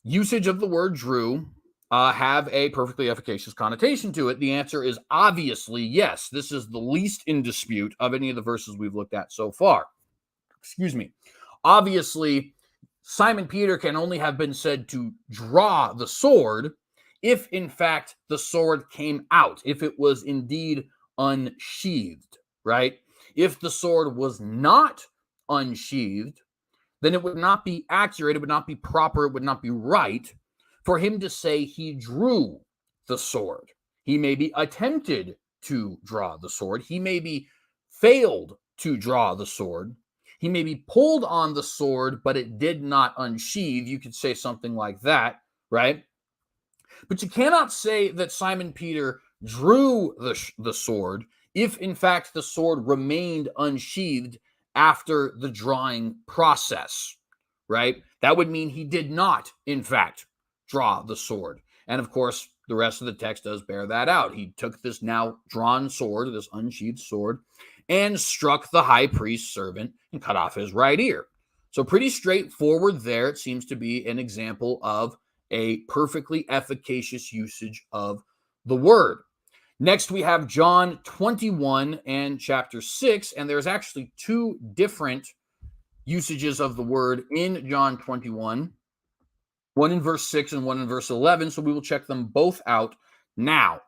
usage of the word drew have a perfectly efficacious connotation to it? The answer is obviously yes. This is the least in dispute of any of the verses we've looked at so far. Excuse me. Obviously, Simon Peter can only have been said to draw the sword if, in fact, the sword came out, if it was indeed unsheathed, right? If the sword was not unsheathed, then it would not be accurate, it would not be proper, it would not be right for him to say he drew the sword. He may be attempted to draw the sword. He may be failed to draw the sword. He may be pulled on the sword, but it did not unsheathe. You could say something like that, right? But you cannot say that Simon Peter drew the sword if, in fact, the sword remained unsheathed after the drawing process, right? That would mean he did not, in fact, draw the sword. And, of course, the rest of the text does bear that out. He took this now drawn sword, this unsheathed sword, and struck the high priest's servant and cut off his right ear. So pretty straightforward there. It seems to be an example of a perfectly efficacious usage of the word. Next, we have John 21 and chapter 6, and there's actually 2 different usages of the word in John 21, one in verse 6 and one in verse 11, so we will check them both out now.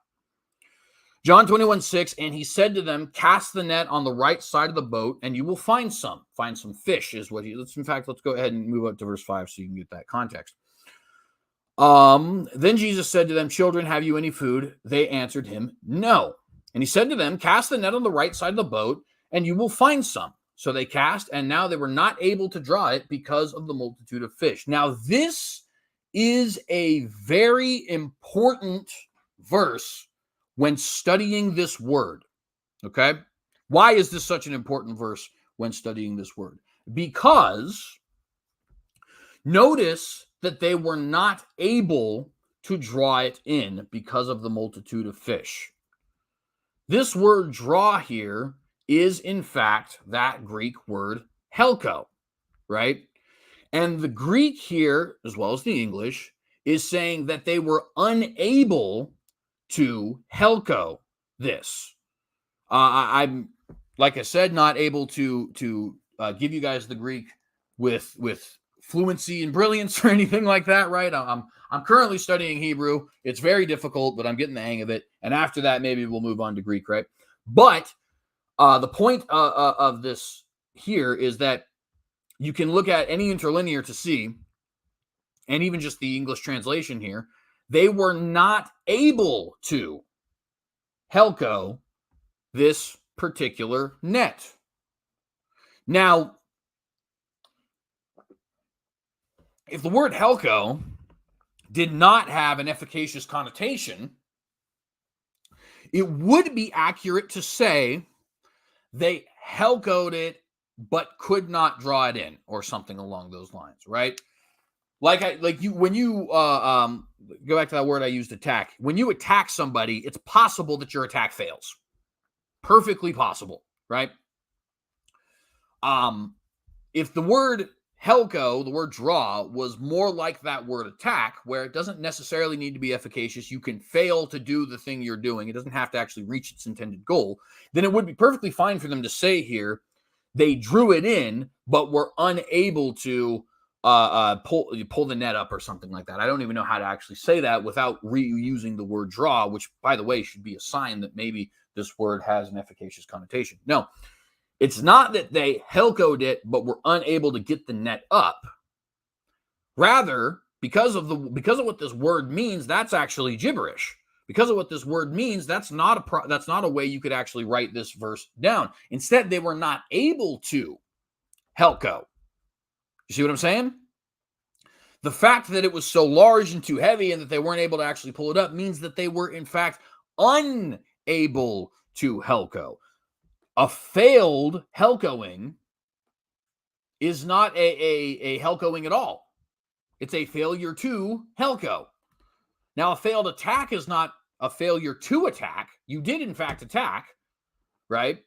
John 21:6, and he said to them, cast the net on the right side of the boat, and you will find some fish is what let's go ahead and move up to verse 5 so you can get that context. Then Jesus said to them, children, have you any food? They answered him, no. And he said to them, cast the net on the right side of the boat, and you will find some. So they cast, and now they were not able to draw it because of the multitude of fish. Now, this is a very important verse when studying this word, okay? Why is this such an important verse when studying this word? Because notice that they were not able to draw it in because of the multitude of fish. This word draw here is, in fact, that Greek word Helko, right? And the Greek here, as well as the English, is saying that they were unable to Helko this. I'm, like I said, not able to give you guys the Greek with fluency and brilliance or anything like that, right? I'm currently studying Hebrew. It's very difficult, but I'm getting the hang of it. And after that, maybe we'll move on to Greek, right? But the point of this here is that you can look at any interlinear to see, and even just the English translation here, they were not able to Helko this particular net. Now, if the word Helko did not have an efficacious connotation, it would be accurate to say they Helkoed it but could not draw it in, or something along those lines, right? When you go back to that word I used, attack. When you attack somebody, it's possible that your attack fails. Perfectly possible, right? If the word Helko, the word draw, was more like that word attack, where it doesn't necessarily need to be efficacious, you can fail to do the thing you're doing, it doesn't have to actually reach its intended goal, then it would be perfectly fine for them to say here, they drew it in, but were unable to pull the net up or something like that. I don't even know how to actually say that without reusing the word draw, which, by the way, should be a sign that maybe this word has an efficacious connotation. No, it's not that they Helkoed it, but were unable to get the net up. Rather, because of what this word means, that's actually gibberish. Because of what this word means, that's not a way you could actually write this verse down. Instead, they were not able to Helko. You see what I'm saying? The fact that it was so large and too heavy and that they weren't able to actually pull it up means that they were, in fact, unable to Helko. A failed Helkoing is not a Helkoing at all. It's a failure to Helko. Now, a failed attack is not a failure to attack. You did, in fact, attack, right?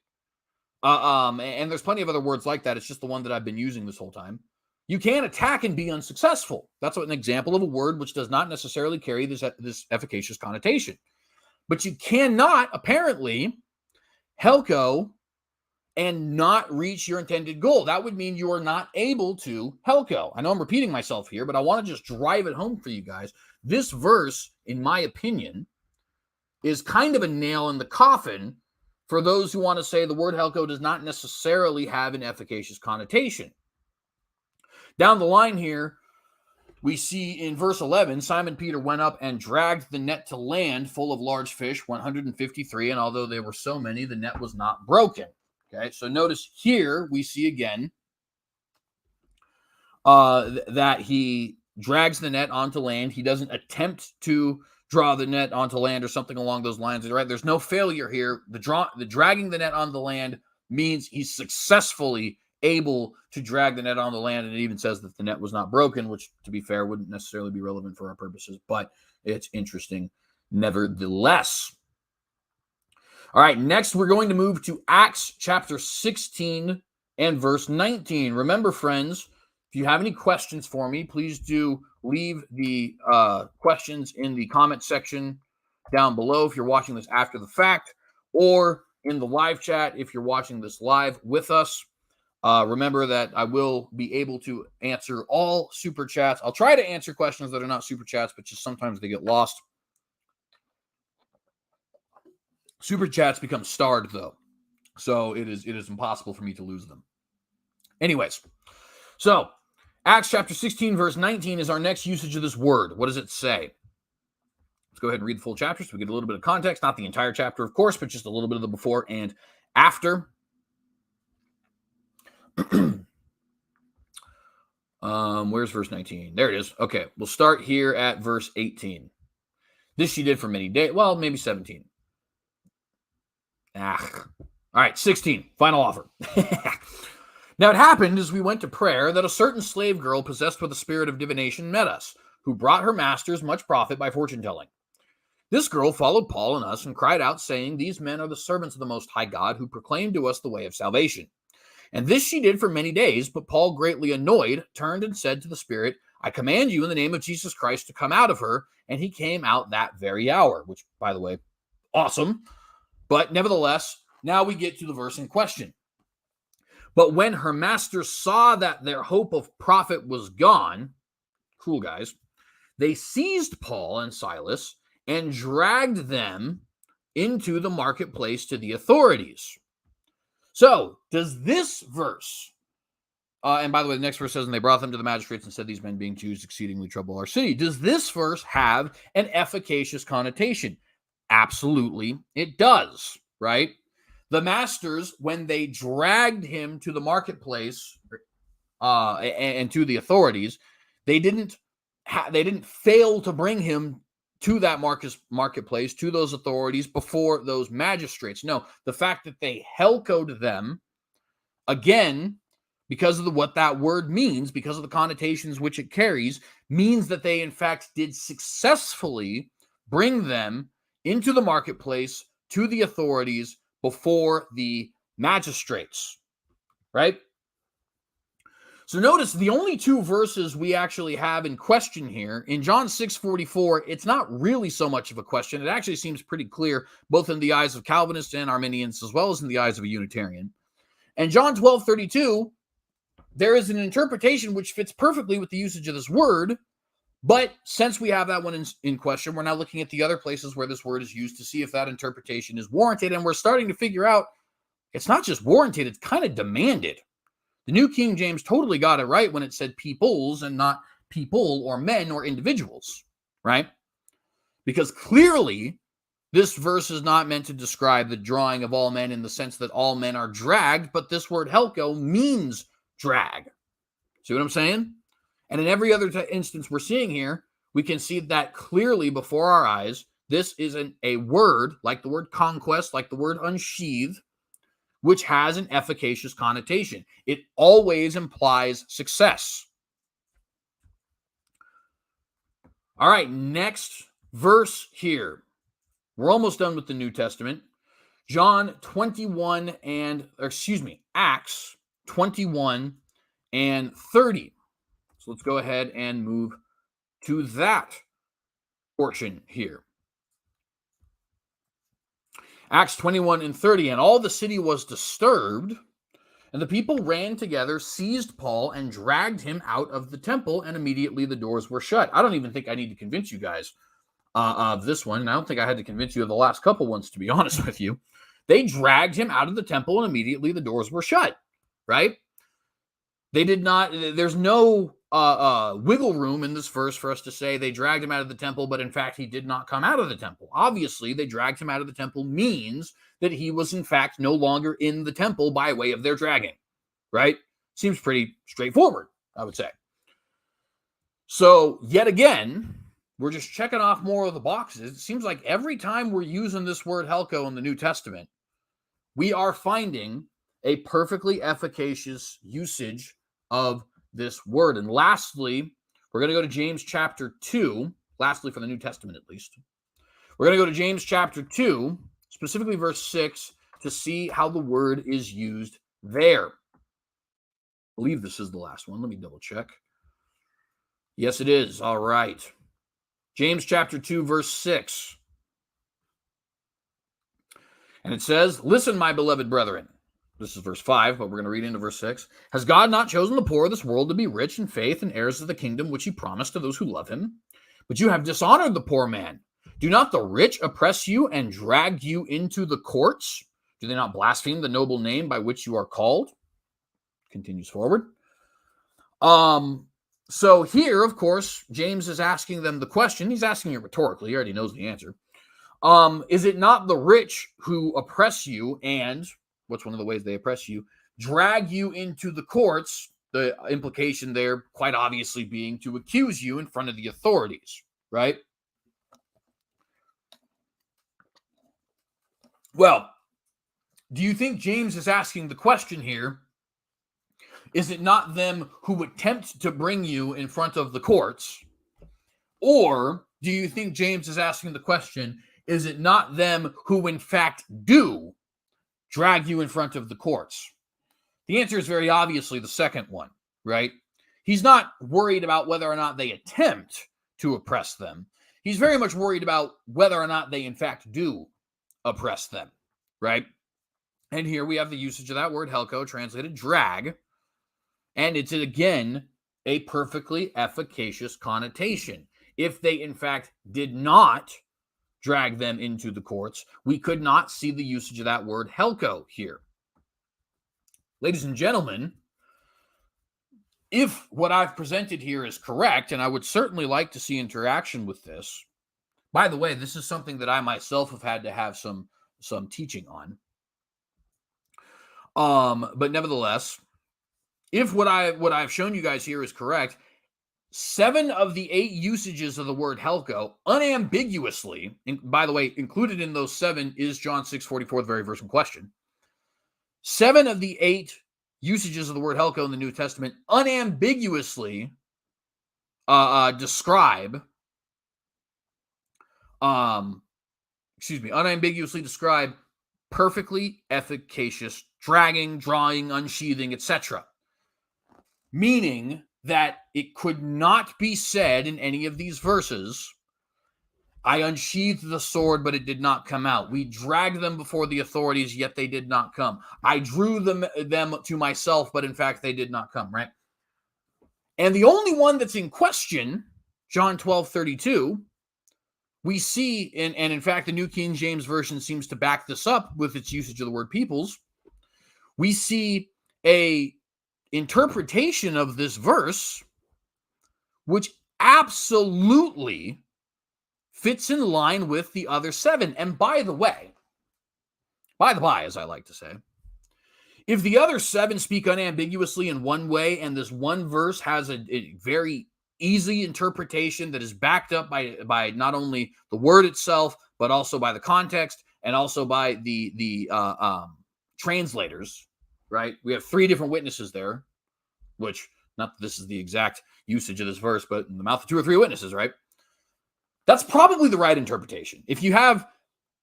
And there's plenty of other words like that. It's just the one that I've been using this whole time. You can attack and be unsuccessful. That's an example of a word which does not necessarily carry this efficacious connotation. But you cannot, apparently, Helko and not reach your intended goal. That would mean you are not able to Helko. I know I'm repeating myself here, but I want to just drive it home for you guys. This verse, in my opinion, is kind of a nail in the coffin for those who want to say the word Helko does not necessarily have an efficacious connotation. Down the line here, we see in verse 11, Simon Peter went up and dragged the net to land full of large fish, 153, and although there were so many, the net was not broken. Okay, so notice here we see again that he drags the net onto land. He doesn't attempt to draw the net onto land or something along those lines. Right? There's no failure here. The dragging the net on the land means he's successfully able to drag the net on the land, and it even says that the net was not broken, which, to be fair, wouldn't necessarily be relevant for our purposes, but it's interesting nevertheless. All right, next we're going to move to Acts chapter 16 and verse 19. Remember, friends, if you have any questions for me, please do leave the questions in the comment section down below if you're watching this after the fact, or in the live chat if you're watching this live with us. Remember that I will be able to answer all super chats. I'll try to answer questions that are not super chats, but just sometimes they get lost. Super chats become starred, though, so it is impossible for me to lose them. Anyways, so Acts chapter 16, verse 19 is our next usage of this word. What does it say? Let's go ahead and read the full chapter so we get a little bit of context. Not the entire chapter, of course, but just a little bit of the before and after. Where's verse 19? There it is. Okay, we'll start here at verse 18. This she did for many days. Well, maybe 17. All right, 16. Final offer. Now it happened as we went to prayer that a certain slave girl possessed with a spirit of divination met us, who brought her masters much profit by fortune telling. This girl followed Paul and us and cried out, saying, "These men are the servants of the Most High God, who proclaim to us the way of salvation." And this she did for many days, but Paul, greatly annoyed, turned and said to the spirit, "I command you in the name of Jesus Christ to come out of her." And he came out that very hour, which, by the way, awesome. But nevertheless, now we get to the verse in question. But when her masters saw that their hope of profit was gone, cool guys, they seized Paul and Silas and dragged them into the marketplace to the authorities. So, does this verse, and by the way, the next verse says, "And they brought them to the magistrates and said, these men being Jews exceedingly trouble our city." Does this verse have an efficacious connotation? Absolutely, it does, right? The masters, when they dragged him to the marketplace and to the authorities, they didn't fail to bring him to that marketplace, to those authorities before those magistrates. No, the fact that they Helkoed them, again, because of what that word means, because of the connotations which it carries, means that they, in fact, did successfully bring them into the marketplace to the authorities before the magistrates, right? So notice the only two verses we actually have in question here, in John 6:44, it's not really so much of a question. It actually seems pretty clear, both in the eyes of Calvinists and Arminians, as well as in the eyes of a Unitarian. And John 12:32, there is an interpretation which fits perfectly with the usage of this word, but since we have that one in question, we're now looking at the other places where this word is used to see if that interpretation is warranted, and we're starting to figure out it's not just warranted, it's kind of demanded. The New King James totally got it right when it said peoples and not people or men or individuals, right? Because clearly, this verse is not meant to describe the drawing of all men in the sense that all men are dragged, but this word Helko means drag. See what I'm saying? And in every other instance we're seeing here, we can see that clearly before our eyes. This is a word, like the word conquest, like the word unsheath, which has an efficacious connotation. It always implies success. All right, next verse here. We're almost done with the New Testament. Acts 21 and 30. So let's go ahead and move to that portion here. Acts 21 and 30. And all the city was disturbed, and the people ran together, seized Paul, and dragged him out of the temple, and immediately the doors were shut. I don't even think I need to convince you guys of this one, and I don't think I had to convince you of the last couple ones, to be honest with you. They dragged him out of the temple, and immediately the doors were shut, right? They did not, there's no wiggle room in this verse for us to say they dragged him out of the temple, but in fact, he did not come out of the temple. Obviously, they dragged him out of the temple means that he was in fact no longer in the temple by way of their dragging, right? Seems pretty straightforward, I would say. So yet again, we're just checking off more of the boxes. It seems like every time we're using this word Helko in the New Testament, we are finding a perfectly efficacious usage of this word. And lastly, we're going to go to James chapter 2, lastly for the New Testament at least. We're going to go to James chapter 2, specifically verse 6, to see how the word is used there. I believe this is the last one. Let me double check. Yes, it is. All right. James chapter 2, verse 6. And it says, "Listen, my beloved brethren." This is verse 5, but we're going to read into verse 6. "Has God not chosen the poor of this world to be rich in faith and heirs of the kingdom which he promised to those who love him? But you have dishonored the poor man. Do not the rich oppress you and drag you into the courts? Do they not blaspheme the noble name by which you are called?" Continues forward. So here, of course, James is asking them the question. He's asking it rhetorically. He already knows the answer. Is it not the rich who oppress you and, what's one of the ways they oppress you, drag you into the courts? The implication there, quite obviously, being to accuse you in front of the authorities, right? Well, do you think James is asking the question here, is it not them who attempt to bring you in front of the courts? Or do you think James is asking the question, is it not them who in fact do drag you in front of the courts? The answer is very obviously the second one, right? He's not worried about whether or not they attempt to oppress them. He's very much worried about whether or not they in fact do oppress them, right? And here we have the usage of that word Helko, translated drag. And it's, again, a perfectly efficacious connotation. If they, in fact, did not drag them into the courts, we could not see the usage of that word Helko here. Ladies and gentlemen, if what I've presented here is correct, and I would certainly like to see interaction with this. By the way, this is something that I myself have had to have some teaching on. But nevertheless, if what I've shown you guys here is correct, 7 of the 8 usages of the word Helko unambiguously, and by the way, included in those 7 is John 6:44, the very verse in question. 7 of the 8 usages of the word Helko in the New Testament unambiguously describe perfectly efficacious dragging, drawing, unsheathing, etc. Meaning that it could not be said in any of these verses, I unsheathed the sword, but it did not come out. We dragged them before the authorities, yet they did not come. I drew them to myself, but in fact, they did not come, right? And the only one that's in question, John 12:32, we see, and in fact, the New King James Version seems to back this up with its usage of the word peoples. We see a interpretation of this verse which absolutely fits in line with the other 7. And by the way, as I like to say, If the other 7 speak unambiguously in one way, and this one verse has a very easy interpretation that is backed up by not only the word itself, but also by the context and also by the translators, right? We have 3 different witnesses there, which, not that this is the exact usage of this verse, but in the mouth of 2 or 3 witnesses, right? That's probably the right interpretation. If you have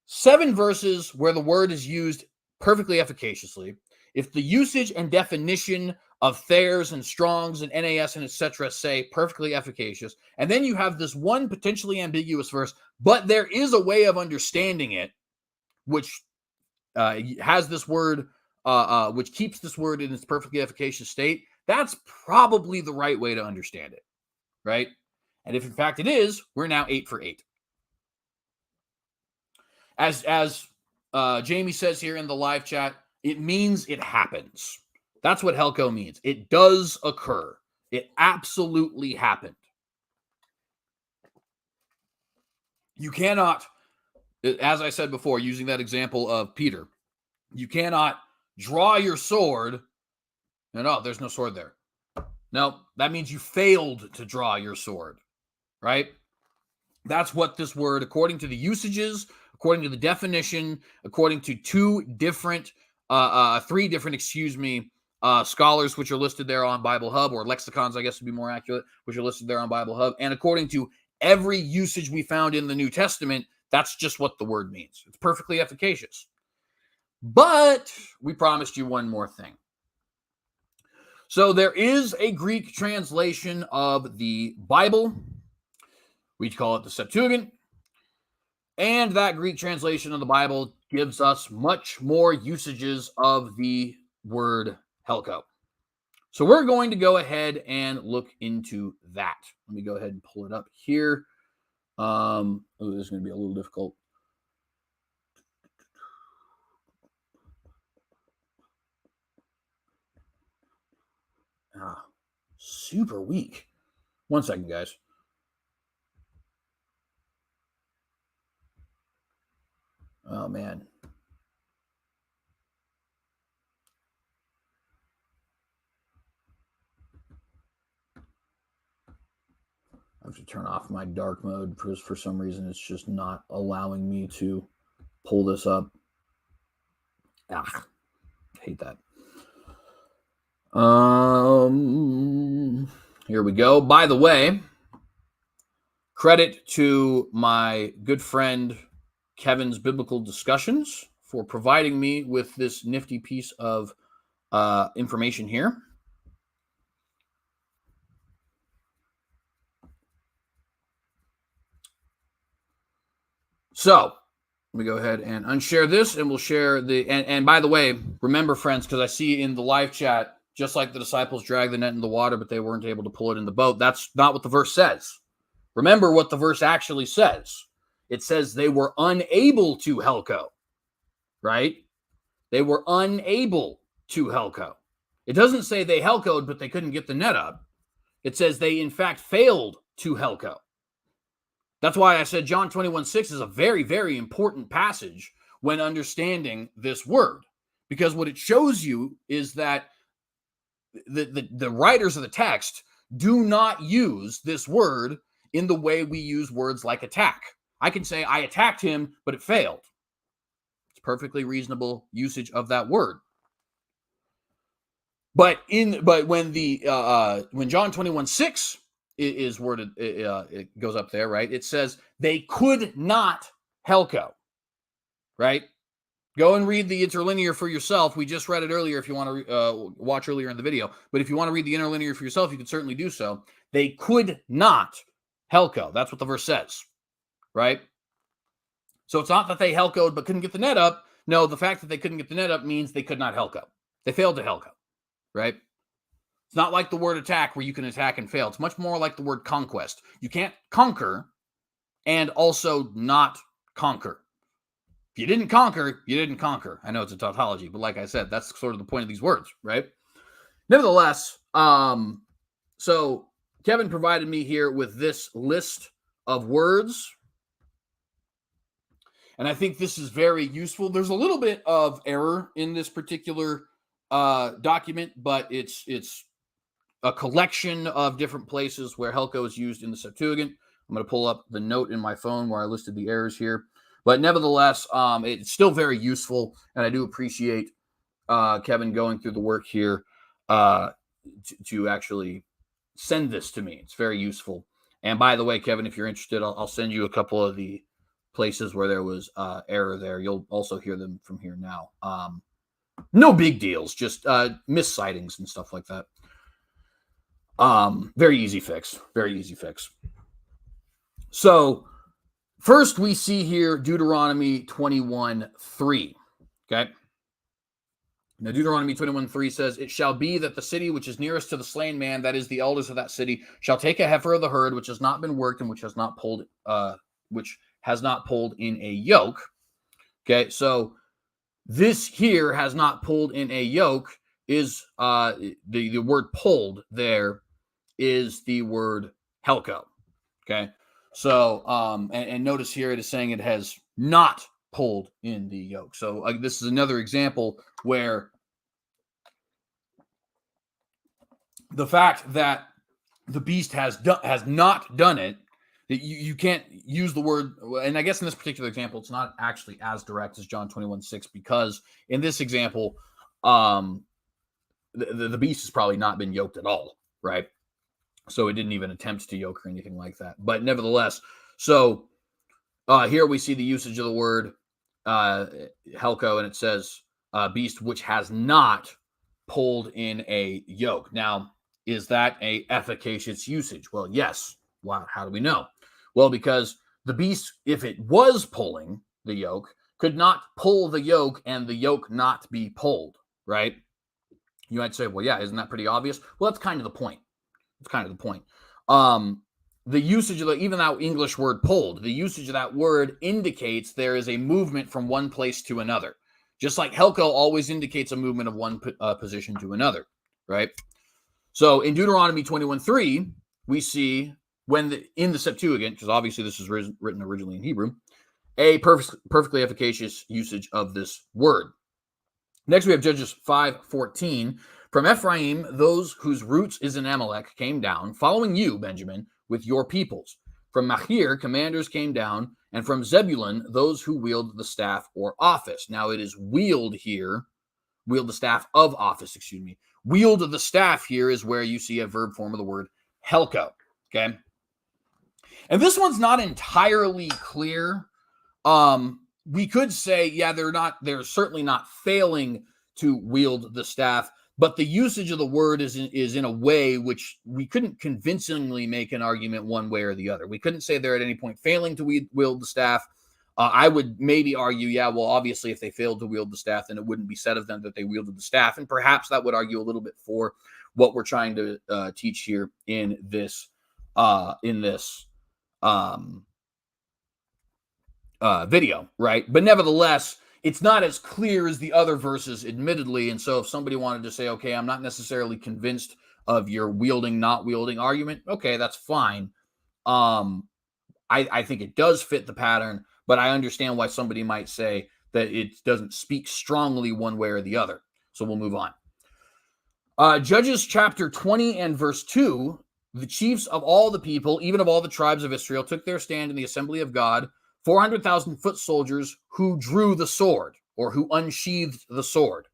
7 verses where the word is used perfectly efficaciously, if the usage and definition of Thayer's and Strong's and NAS and etc. say perfectly efficacious, and then you have this one potentially ambiguous verse, but there is a way of understanding it, which has this word, which keeps this word in its perfectly efficacious state, that's probably the right way to understand it, right? And if in fact it is, we're now 8 for 8. As Jamie says here in the live chat, it means it happens. That's what Helko means. It does occur. It absolutely happened. You cannot, as I said before, using that example of Peter, you cannot draw your sword and, oh, there's no sword there. No, that means you failed to draw your sword, right? That's what this word, according to the usages, according to the definition, according to 3 different, scholars, which are listed there on Bible Hub, or lexicons, I guess to be more accurate, which are listed there on Bible Hub. And according to every usage we found in the New Testament, that's just what the word means. It's perfectly efficacious. But we promised you one more thing. So there is a Greek translation of the Bible. We call it the Septuagint. And that Greek translation of the Bible gives us much more usages of the word Helko. So we're going to go ahead and look into that. Let me go ahead and pull it up here. This is going to be a little difficult. Super weak. One second, guys. Oh, man. I have to turn off my dark mode because for some reason it's just not allowing me to pull this up. Hate that. Here we go. By the way, credit to my good friend Kevin's Biblical Discussions for providing me with this nifty piece of information here. So let me go ahead and unshare this, and we'll share the, and by the way, remember, friends, because I see in the live chat, just like the disciples dragged the net in the water, but they weren't able to pull it in the boat. That's not what the verse says. Remember what the verse actually says. It says they were unable to Helko, right? They were unable to Helko. It doesn't say they Helkoed, but they couldn't get the net up. It says they, in fact, failed to Helko. That's why I said John 21:6 is a very, very important passage when understanding this word, because what it shows you is that the writers of the text do not use this word in the way we use words like attack. I can say I attacked him, but it failed. It's perfectly reasonable usage of that word. But when John 21:6 is worded, it goes up there, right? It says they could not Helko, right? Go and read the interlinear for yourself. We just read it earlier if you want to watch earlier in the video. But if you want to read the interlinear for yourself, you can certainly do so. They could not Helko. That's what the verse says, right? So it's not that they Helkoed but couldn't get the net up. No, the fact that they couldn't get the net up means they could not Helko. They failed to Helko, right? It's not like the word attack where you can attack and fail. It's much more like the word conquest. You can't conquer and also not conquer. If you didn't conquer, you didn't conquer. I know it's a tautology, but like I said, that's sort of the point of these words, right? Nevertheless, so Kevin provided me here with this list of words, and I think this is very useful. There's a little bit of error in this particular document, but it's a collection of different places where Helko is used in the Septuagint. I'm going to pull up the note in my phone where I listed the errors here. But nevertheless, it's still very useful, and I do appreciate Kevin going through the work here to actually send this to me. It's very useful. And by the way, Kevin, if you're interested, I'll send you a couple of the places where there was error there. You'll also hear them from here now. No big deals, just missightings and stuff like that. Very easy fix. Very easy fix. So first we see here Deuteronomy 21:3. Okay. Now Deuteronomy 21:3 says, "It shall be that the city which is nearest to the slain man, that is the elders of that city, shall take a heifer of the herd which has not been worked and which has not pulled in a yoke." Okay, so this here has not pulled in a yoke is the word pulled there is the word Helko. Okay, so and notice here it is saying it has not pulled in the yoke. So this is another example where the fact that the beast has not done it, that you can't use the word, and I guess in this particular example, it's not actually as direct as John 21:6, because in this example, the beast has probably not been yoked at all, right? So it didn't even attempt to yoke or anything like that. But nevertheless, so here we see the usage of the word Helko, and it says beast which has not pulled in a yoke. Now, is that a efficacious usage? Well, yes. Wow. How do we know? Well, because the beast, if it was pulling the yoke, could not pull the yoke and the yoke not be pulled, right? You might say, well, yeah, isn't that pretty obvious? Well, that's kind of the point. It's kind of the point. The usage of even that English word pulled, the usage of that word indicates there is a movement from one place to another. Just like Helko always indicates a movement of one position to another, right? So in Deuteronomy 21:3, we see in the Septuagint, because obviously this is written originally in Hebrew, a perfectly efficacious usage of this word. Next, we have Judges 5:14. From Ephraim, those whose roots is in Amalek came down, following you, Benjamin, with your peoples. From Machir, commanders came down, and from Zebulun, those who wield the staff or office. Now it is wield here, wield the staff of office, excuse me. Wield of the staff here is where you see a verb form of the word Helko, okay? And this one's not entirely clear. We could say, yeah, they're certainly not failing to wield the staff, but the usage of the word is in a way which we couldn't convincingly make an argument one way or the other. We couldn't say they're at any point failing to wield the staff. I would maybe argue, yeah, well, obviously, if they failed to wield the staff, then it wouldn't be said of them that they wielded the staff. And perhaps that would argue a little bit for what we're trying to teach here in this video, right? But nevertheless, it's not as clear as the other verses, admittedly. And so if somebody wanted to say, okay, I'm not necessarily convinced of your wielding, not wielding argument, okay, that's fine. I think it does fit the pattern, but I understand why somebody might say that it doesn't speak strongly one way or the other. So we'll move on. Judges chapter 20 and verse 2, the chiefs of all the people, even of all the tribes of Israel, took their stand in the assembly of God, 400,000 foot soldiers who drew the sword, or who unsheathed the sword.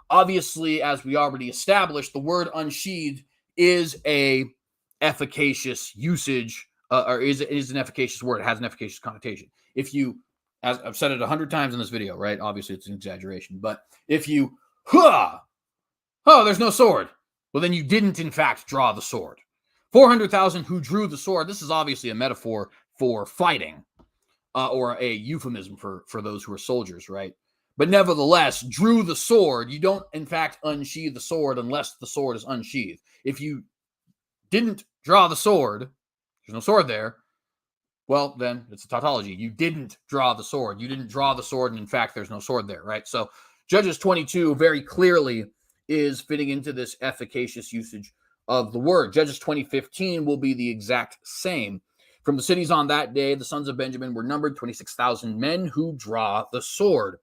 Obviously, as we already established, the word unsheathed is a efficacious usage, or is an efficacious word. It has an efficacious connotation. If you, as I've said it 100 times in this video, right? Obviously, it's an exaggeration, but if you, there's no sword. Well, then you didn't, in fact, draw the sword. 400,000 who drew the sword. This is obviously a metaphor for fighting, or a euphemism for those who are soldiers, right? But nevertheless, drew the sword. You don't, in fact, unsheathe the sword unless the sword is unsheathed. If you didn't draw the sword, there's no sword there, well, then it's a tautology. You didn't draw the sword. You didn't draw the sword, and in fact, there's no sword there, right? So Judges 22 very clearly is fitting into this efficacious usage of the word. Judges 20:15 will be the exact same. From the cities on that day, the sons of Benjamin were numbered 26,000 men who draw the sword.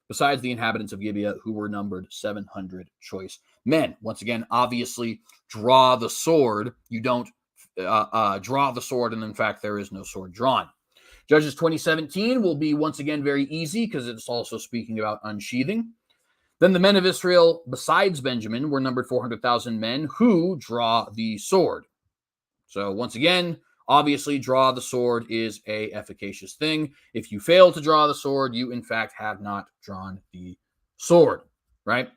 besides the inhabitants of Gibeah, who were numbered 700 choice men. Once again, obviously, draw the sword. You don't draw the sword, and in fact, there is no sword drawn. Judges 20:17 will be once again very easy because it's also speaking about unsheathing. Then the men of Israel, besides Benjamin, were numbered 400,000 men who draw the sword. So once again, obviously, draw the sword is a efficacious thing. If you fail to draw the sword, you in fact have not drawn the sword, right?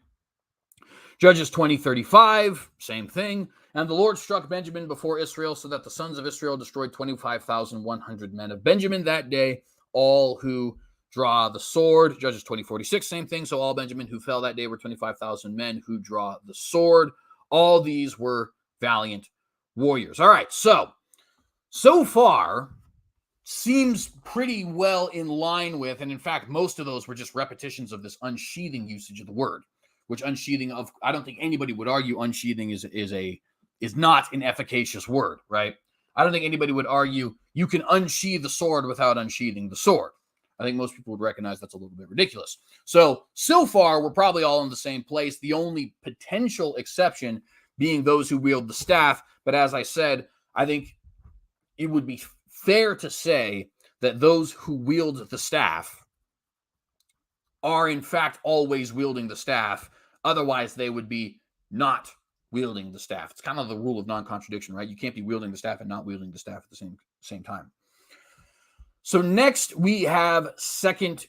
Judges 20:35, same thing. And the Lord struck Benjamin before Israel, so that the sons of Israel destroyed 25,100 men of Benjamin that day, all who draw the sword. Judges 20:46, same thing. So all Benjamin who fell that day were 25,000 men who draw the sword. All these were valiant warriors. All right, so far seems pretty well in line with, and in fact, most of those were just repetitions of this unsheathing usage of the word, which unsheathing of, I don't think anybody would argue unsheathing is not an efficacious word, right? I don't think anybody would argue you can unsheathe the sword without unsheathing the sword. I think most people would recognize that's a little bit ridiculous. So far, we're probably all in the same place. The only potential exception being those who wield the staff. But as I said, I think it would be fair to say that those who wield the staff are in fact always wielding the staff. Otherwise, they would be not wielding the staff. It's kind of the rule of non-contradiction, right? You can't be wielding the staff and not wielding the staff at the same time. So next we have Second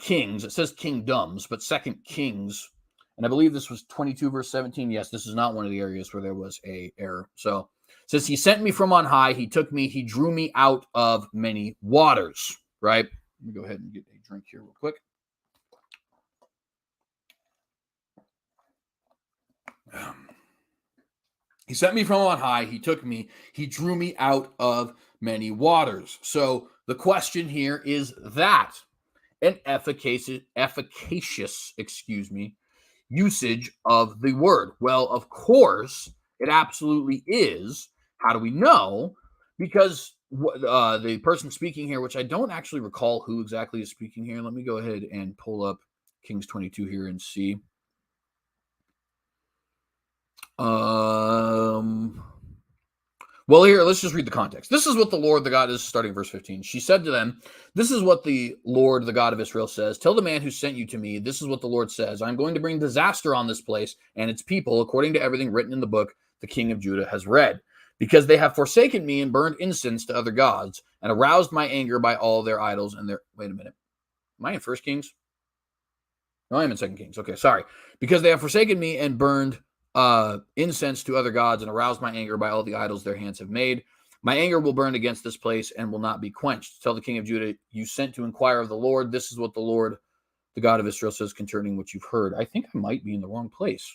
Kings. It says kingdoms, but Second Kings, and I believe this was 22 verse 17. Yes, this is not one of the areas where there was a error. So it says, he sent me from on high. He took me. He drew me out of many waters. Right. Let me go ahead and get a drink here real quick. He sent me from on high. He took me. He drew me out of many waters. So the question here is that an efficacious, usage of the word? Well, of course, it absolutely is. How do we know? Because the person speaking here, which I don't actually recall who exactly is speaking here. Let me go ahead and pull up Kings 22 here and see. Well, here, let's just read the context. This is what the Lord, the God, is starting verse 15. She said to them, this is what the Lord, the God of Israel says. Tell the man who sent you to me, this is what the Lord says. I'm going to bring disaster on this place and its people, according to everything written in the book the king of Judah has read, because they have forsaken me and burned incense to other gods and aroused my anger by all their idols and their, wait a minute. Am I in 1 Kings? No, I am in 2 Kings. Okay, sorry. Because they have forsaken me and burned incense to other gods and aroused my anger by all the idols their hands have made. My anger will burn against this place and will not be quenched. Tell the king of Judah, you sent to inquire of the Lord. This is what the Lord, the God of Israel, says concerning what you've heard. I think I might be in the wrong place.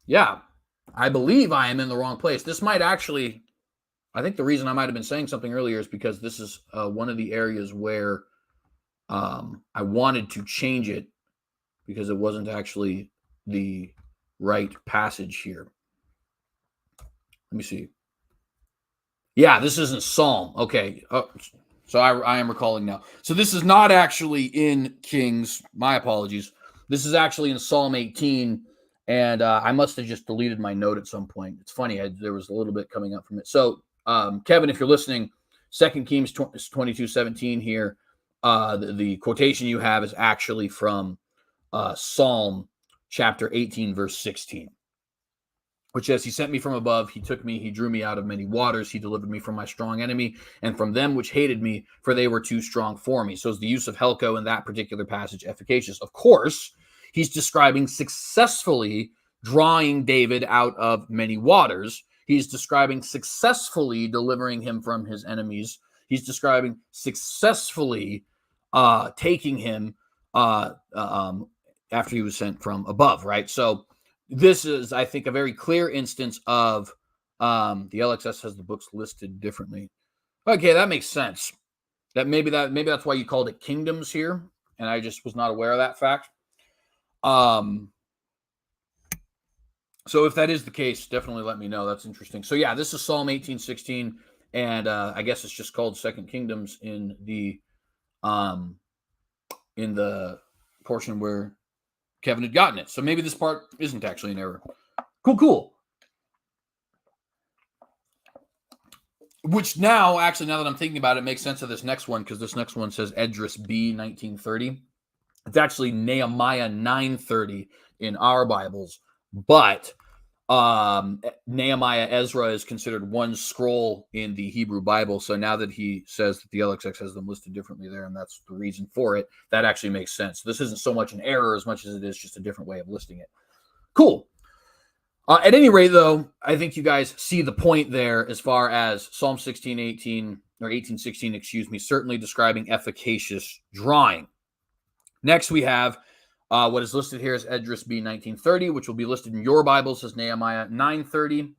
Yeah, I believe I am in the wrong place. This might actually, I think the reason I might have been saying something earlier is because this is one of the areas where I wanted to change it because it wasn't actually the right passage here. Let me see. Yeah, this isn't Psalm. Okay. So I am recalling now. So this is not actually in Kings. My apologies. This is actually in Psalm 18. And I must have just deleted my note at some point. It's funny. There was a little bit coming up from it. So, Kevin, if you're listening, 2 Kings 22:17 here. The quotation you have is actually from Psalm chapter 18, verse 16, which says, he sent me from above, he took me, he drew me out of many waters, he delivered me from my strong enemy, and from them which hated me, for they were too strong for me. So is the use of Helko in that particular passage efficacious? Of course, he's describing successfully drawing David out of many waters. He's describing successfully delivering him from his enemies. He's describing successfully taking him after he was sent from above, right? So this is, I think, a very clear instance of the LXS has the books listed differently. Okay, that makes sense. Maybe that's why you called it kingdoms here, and I just was not aware of that fact. So if that is the case, definitely let me know. That's interesting. So yeah, this is Psalm 18:16, And I guess it's just called Second Kingdoms in the portion where Kevin had gotten it. So maybe this part isn't actually an error. Cool. Which now that I'm thinking about it, makes sense of this next one, because this next one says Esdras B 1930. It's actually Nehemiah 930 in our Bibles, but Nehemiah Ezra is considered one scroll in the Hebrew Bible. So now that he says that the LXX has them listed differently there, and that's the reason for it, that actually makes sense. This isn't so much an error as much as it is just a different way of listing it. Cool. At any rate, though, I think you guys see the point there as far as Psalm 18:16, certainly describing efficacious drawing. Next, we have what is listed here as Esdras B 1930, which will be listed in your Bibles as Nehemiah 930.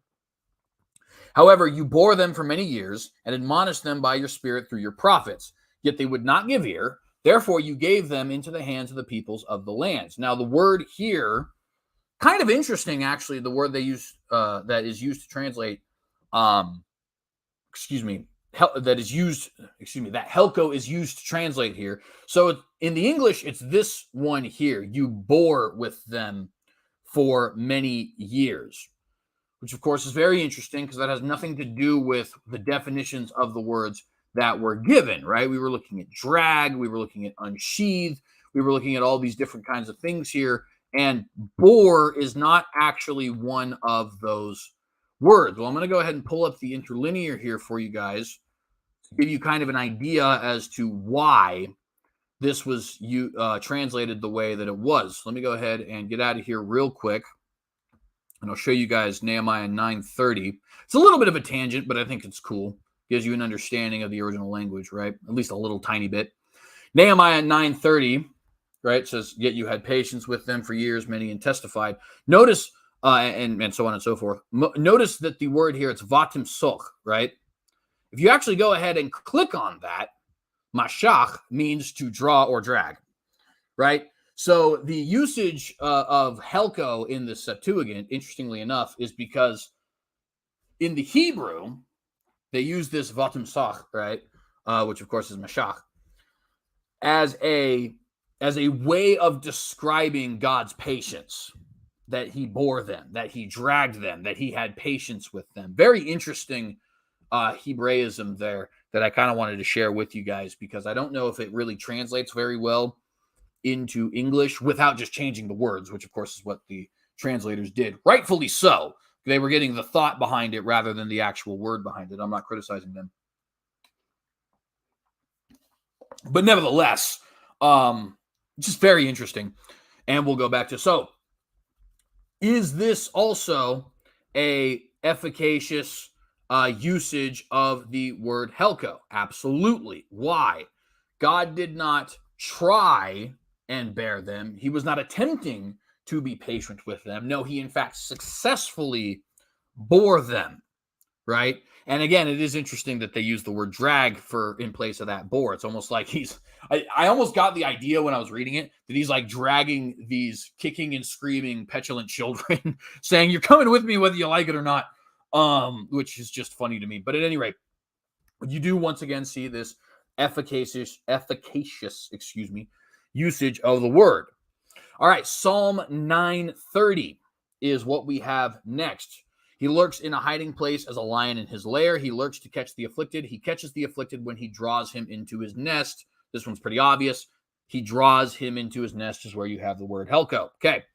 However, you bore them for many years and admonished them by your spirit through your prophets, yet they would not give ear. Therefore, you gave them into the hands of the peoples of the lands. Now, the word here, kind of interesting, actually, the word they use that is used to translate, that Helko is used to translate here. So in the English, it's this one here. You bore with them for many years, which of course is very interesting because that has nothing to do with the definitions of the words that were given, right? We were looking at drag, we were looking at unsheathed, we were looking at all these different kinds of things here, and bore is not actually one of those words. Well, I'm going to go ahead and pull up the interlinear here for you guys, give you kind of an idea as to why this was translated the way that it was. Let me go ahead and get out of here real quick, and I'll show you guys Nehemiah 930. It's a little bit of a tangent, but I think it's cool. Gives you an understanding of the original language, right? At least a little tiny bit. Nehemiah 930, right, says, yet you had patience with them for years, many, and testified. Notice, and so on and so forth. Notice that the word here, it's vatim soch, right? If you actually go ahead and click on that, mashach means to draw or drag, right? So the usage of Helko in the Septuagint, interestingly enough, is because in the Hebrew, they use this vatim soch, right, which of course is mashach, as a way of describing God's patience, that he bore them, that he dragged them, that he had patience with them. Very interesting Hebraism there that I kind of wanted to share with you guys, because I don't know if it really translates very well into English without just changing the words, which of course is what the translators did. Rightfully so. They were getting the thought behind it rather than the actual word behind it. I'm not criticizing them. But nevertheless, just very interesting. And we'll go back to, so is this also a efficacious usage of the word Helko? Absolutely. Why? God did not try and bear them. He was not attempting to be patient with them. No, he in fact successfully bore them, right? And again, it is interesting that they use the word drag in place of that bore. It's almost like I almost got the idea when I was reading it that he's like dragging these kicking and screaming petulant children saying, you're coming with me whether you like it or not, which is just funny to me. But at any rate, you do once again see this efficacious, usage of the word. All right, Psalm 930 is what we have next. He lurks in a hiding place as a lion in his lair. He lurks to catch the afflicted. He catches the afflicted when he draws him into his nest. This one's pretty obvious. He draws him into his nest is where you have the word Helko. Okay,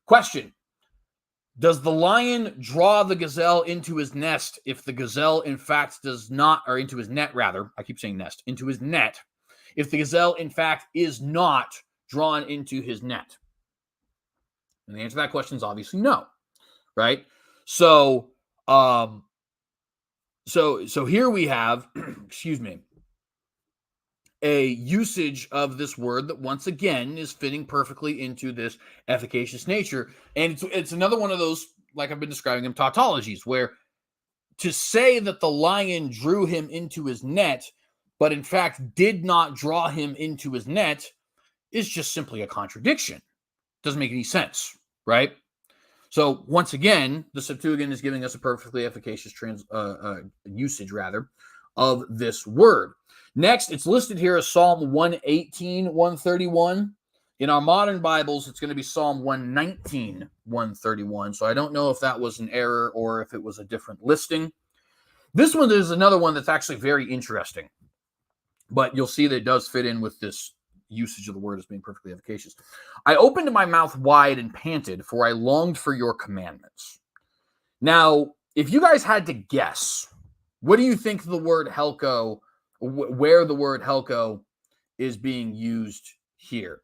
question. Does the lion draw the gazelle into his nest if the gazelle in fact does not, or into his net rather, I keep saying nest, into his net, if the gazelle in fact is not drawn into his net? And the answer to that question is obviously no, right? So, so here we have, a usage of this word that once again is fitting perfectly into this efficacious nature. And it's another one of those, like I've been describing them, tautologies, where to say that the lion drew him into his net, but in fact did not draw him into his net, is just simply a contradiction. Doesn't make any sense, right? So once again, the Septuagint is giving us a perfectly efficacious usage of this word. Next, it's listed here as Psalm 118, 131. In our modern Bibles, it's going to be Psalm 119, 131. So I don't know if that was an error or if it was a different listing. This one is another one that's actually very interesting, but you'll see that it does fit in with this usage of the word as being perfectly efficacious. I opened my mouth wide and panted, for I longed for your commandments. Now, if you guys had to guess, what do you think the word Helko, where the word Helko is being used here?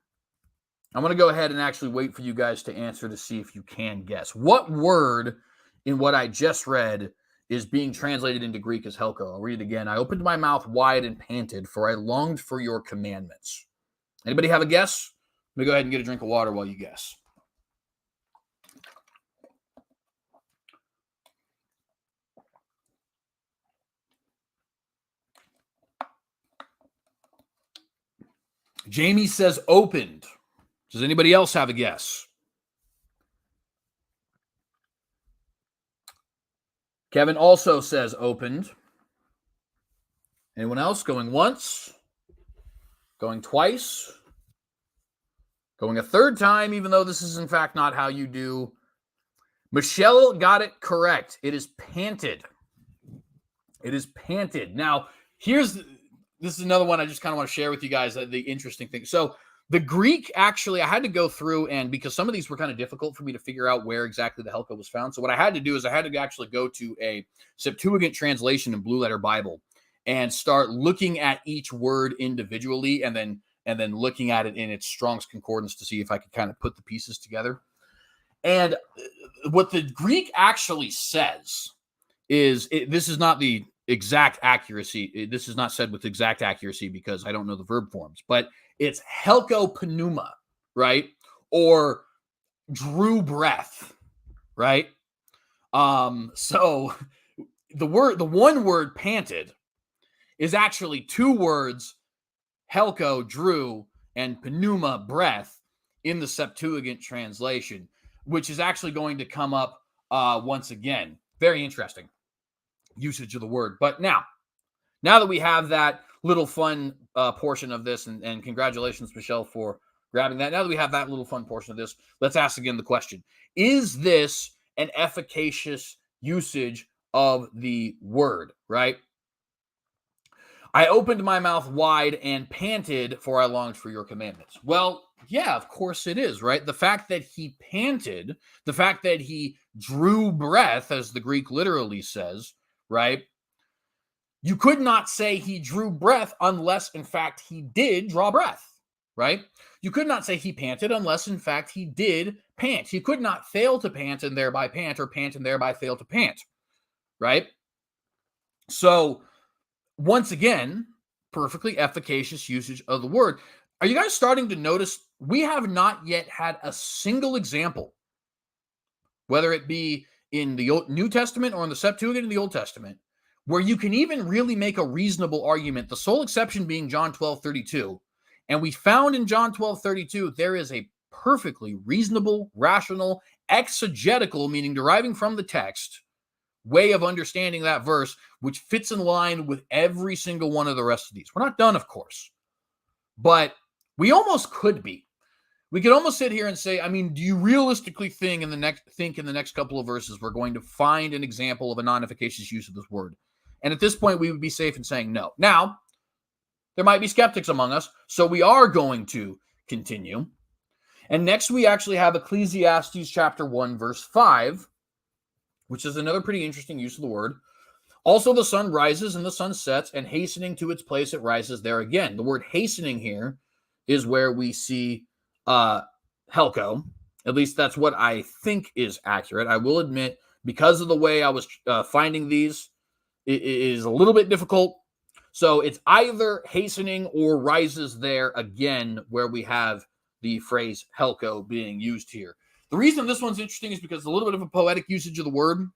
I'm going to go ahead and actually wait for you guys to answer to see if you can guess. What word in what I just read is being translated into Greek as Helko? I'll read it again. I opened my mouth wide and panted, for I longed for your commandments. Anybody have a guess? Let me go ahead and get a drink of water while you guess. Jamie says opened. Does anybody else have a guess? Kevin also says opened. Anyone else going once? Going twice? Going a third time, even though this is in fact not how you do. Michelle got it correct. It is panted. It is panted. Now, this is another one I just kind of want to share with you guys, the interesting thing. So the Greek, actually, I had to go through, and because some of these were kind of difficult for me to figure out where exactly the Helko was found. So what I had to do is I had to actually go to a Septuagint translation in Blue Letter Bible and start looking at each word individually and then looking at it in its Strong's Concordance to see if I could kind of put the pieces together. And what the Greek actually says is, this is not the exact accuracy. This is not said with exact accuracy because I don't know the verb forms, but it's Helko pneuma, right? Or drew breath, right? So the one word panted is actually two words, Helko, drew, and pneuma, breath, in the Septuagint translation, which is actually going to come up once again. Very interesting usage of the word. But now that we have that little fun portion of this, and congratulations, Michelle, for grabbing that. Now that we have that little fun portion of this, let's ask again the question. Is this an efficacious usage of the word, right? I opened my mouth wide and panted, for I longed for your commandments. Well, yeah, of course it is, right? The fact that he panted, the fact that he drew breath, as the Greek literally says, right? You could not say he drew breath unless, in fact, he did draw breath, right? You could not say he panted unless, in fact, he did pant. He could not fail to pant and thereby pant, or pant and thereby fail to pant, right? So, once again, perfectly efficacious usage of the word. Are you guys starting to notice we have not yet had a single example, whether it be in the New Testament or in the Septuagint in the Old Testament, where you can even really make a reasonable argument, the sole exception being John 12:32. And we found in John 12:32, there is a perfectly reasonable, rational, exegetical, meaning deriving from the text, way of understanding that verse, which fits in line with every single one of the rest of these. We're not done, of course, but we almost could be. We could almost sit here and say, I mean, do you realistically think in the next couple of verses we're going to find an example of a non-efficacious use of this word? And at this point, we would be safe in saying no. Now, there might be skeptics among us, so we are going to continue. And next, we actually have Ecclesiastes chapter 1, verse 5, which is another pretty interesting use of the word. Also, the sun rises and the sun sets, and hastening to its place, it rises there again. The word hastening here is where we see Helko. At least that's what I think is accurate. I will admit, because of the way I was finding these, it is a little bit difficult. So it's either hastening or rises there again, where we have the phrase Helko being used here. The reason this one's interesting is because it's a little bit of a poetic usage of the word.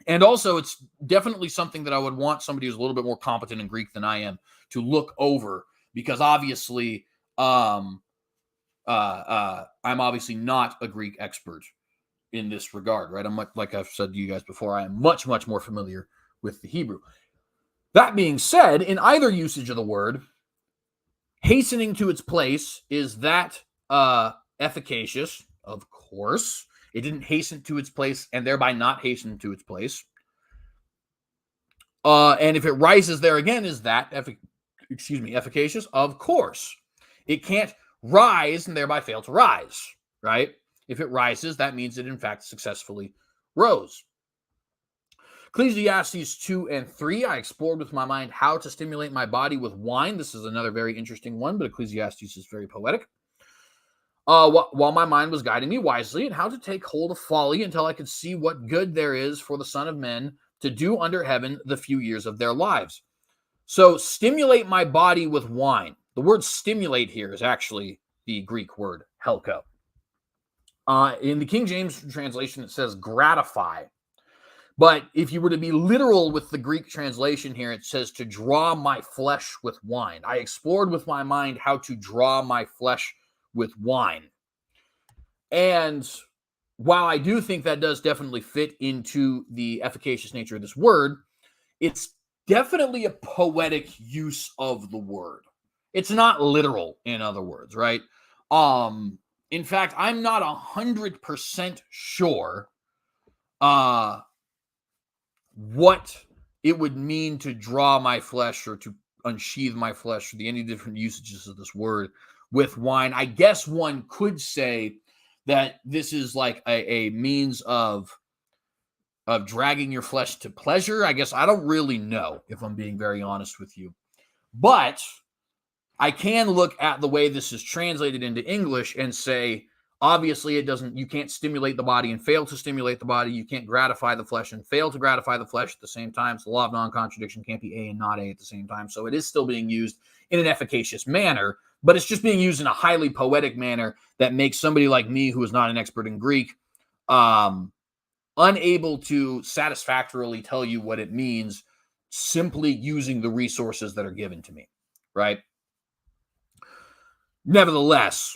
And also, it's definitely something that I would want somebody who's a little bit more competent in Greek than I am to look over, because obviously, I'm obviously not a Greek expert in this regard, right? I'm much, like I've said to you guys before, I am much, much more familiar with the Hebrew. That being said, in either usage of the word, hastening to its place, is that efficacious? Of course. It didn't hasten to its place and thereby not hasten to its place. And if it rises there again, is that efficacious? Of course. It can't rise and thereby fail to rise, right? If it rises, that means it in fact successfully rose. Ecclesiastes 2 and 3, I explored with my mind how to stimulate my body with wine. This is another very interesting one, but Ecclesiastes is very poetic. While my mind was guiding me wisely, and how to take hold of folly until I could see what good there is for the Son of Men to do under heaven the few years of their lives. So stimulate my body with wine. The word stimulate here is actually the Greek word helko. In the King James translation, it says gratify. But if you were to be literal with the Greek translation here, it says to draw my flesh with wine. I explored with my mind how to draw my flesh with wine. And while I do think that does definitely fit into the efficacious nature of this word, it's definitely a poetic use of the word. It's not literal, in other words, right? In fact, I'm not 100% sure what it would mean to draw my flesh or to unsheathe my flesh, or any different usages of this word with wine. I guess one could say that this is like a means of dragging your flesh to pleasure. I guess I don't really know, if I'm being very honest with you. But I can look at the way this is translated into English and say, obviously, you can't stimulate the body and fail to stimulate the body. You can't gratify the flesh and fail to gratify the flesh at the same time. So the law of non-contradiction can't be A and not A at the same time. So it is still being used in an efficacious manner, but it's just being used in a highly poetic manner that makes somebody like me, who is not an expert in Greek, unable to satisfactorily tell you what it means simply using the resources that are given to me, right? Nevertheless,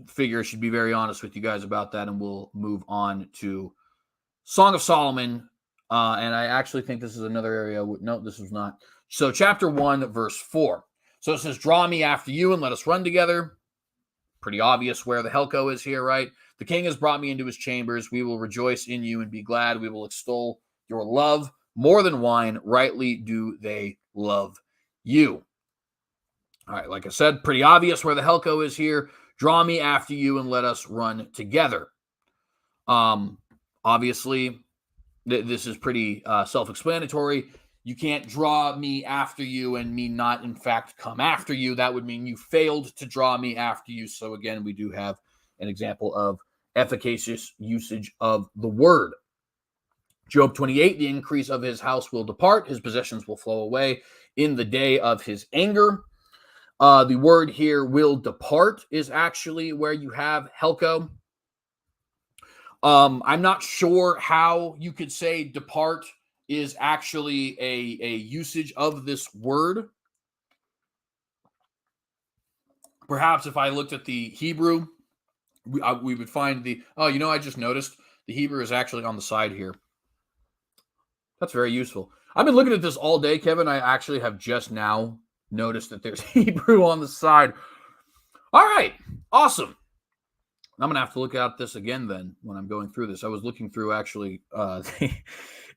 figure I should be very honest with you guys about that, and we'll move on to Song of Solomon. And I actually think this is another area. No, this was not. So chapter 1, verse 4. So it says, draw me after you and let us run together. Pretty obvious where the Helko is here, right? The king has brought me into his chambers. We will rejoice in you and be glad. We will extol your love more than wine. Rightly do they love you. All right, like I said, pretty obvious where the Helko is here. Draw me after you and let us run together. Obviously, this is pretty self-explanatory. You can't draw me after you and me not, in fact, come after you. That would mean you failed to draw me after you. So again, we do have an example of efficacious usage of the word. Job 28, the increase of his house will depart. His possessions will flow away in the day of his anger. The word here, will depart, is actually where you have Helko. I'm not sure how you could say depart is actually a usage of this word. Perhaps if I looked at the Hebrew, we would find I just noticed the Hebrew is actually on the side here. That's very useful. I've been looking at this all day, Kevin. I actually have just now noticed that there's Hebrew on the side. All right, awesome. I'm going to have to look at this again then when I'm going through this. I was looking through actually the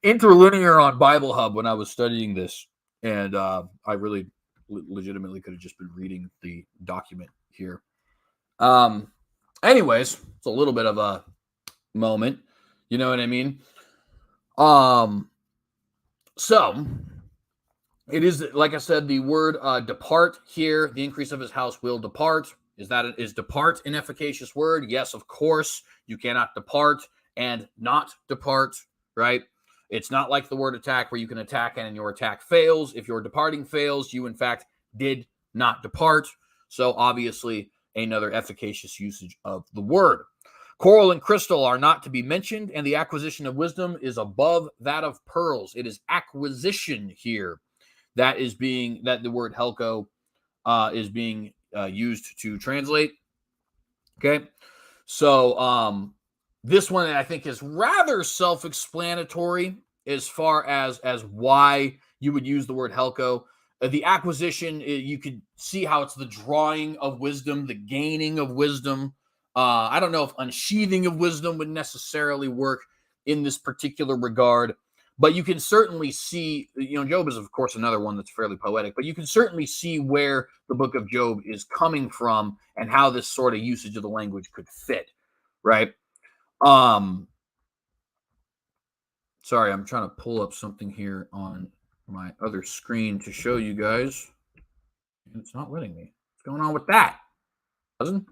interlinear on Bible Hub when I was studying this, and I really legitimately could have just been reading the document here. Anyways, it's a little bit of a moment. You know what I mean? So it is, like I said, the word depart here, the increase of his house will depart. Is depart an efficacious word? Yes, of course. You cannot depart and not depart, right? It's not like the word attack where you can attack and your attack fails. If your departing fails, you in fact did not depart. So obviously another efficacious usage of the word. Coral and crystal are not to be mentioned, and the acquisition of wisdom is above that of pearls. It is acquisition here that the word Helko is being used to translate. Okay, so This one I think is rather self-explanatory as far as why you would use the word Helko. The acquisition, you could see how it's the drawing of wisdom, the gaining of wisdom. I don't know if unsheathing of wisdom would necessarily work in this particular regard, but you can certainly see, Job is, of course, another one that's fairly poetic, but you can certainly see where the book of Job is coming from and how this sort of usage of the language could fit, right? Sorry, I'm trying to pull up something here on my other screen to show you guys. And it's not letting me. What's going on with that? Doesn't?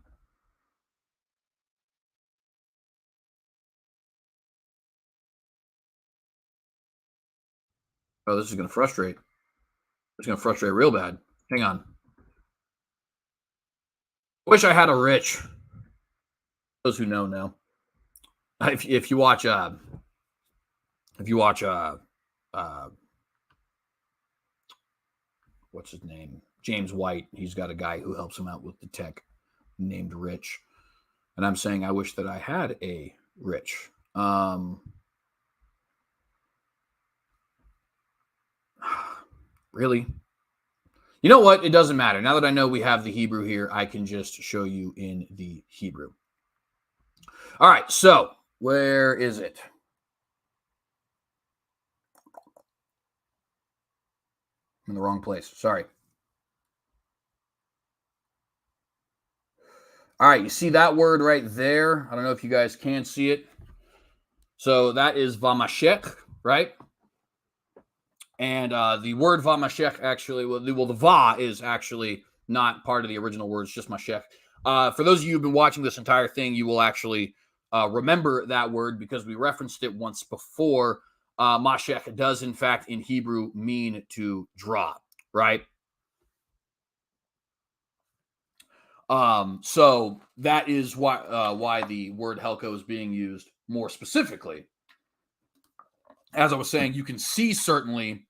Oh, this is going to frustrate. It's going to frustrate real bad. Hang on. Wish I had a Rich. Those who know. If you watch what's his name? James White. He's got a guy who helps him out with the tech named Rich. And I'm saying I wish that I had a Rich. Really? You know what? It doesn't matter. Now that I know we have the Hebrew here, I can just show you in the Hebrew. All right, so where is it? I'm in the wrong place. Sorry. All right, you see that word right there? I don't know if you guys can see it. So that is vamashech, right? And the word vamashech actually, the va is actually not part of the original word. It's just mashech. For those of you who've been watching this entire thing, you will actually remember that word because we referenced it once before. Mashech does, in fact, in Hebrew mean to draw, right? So that is why the word Helko is being used more specifically. As I was saying, you can see certainly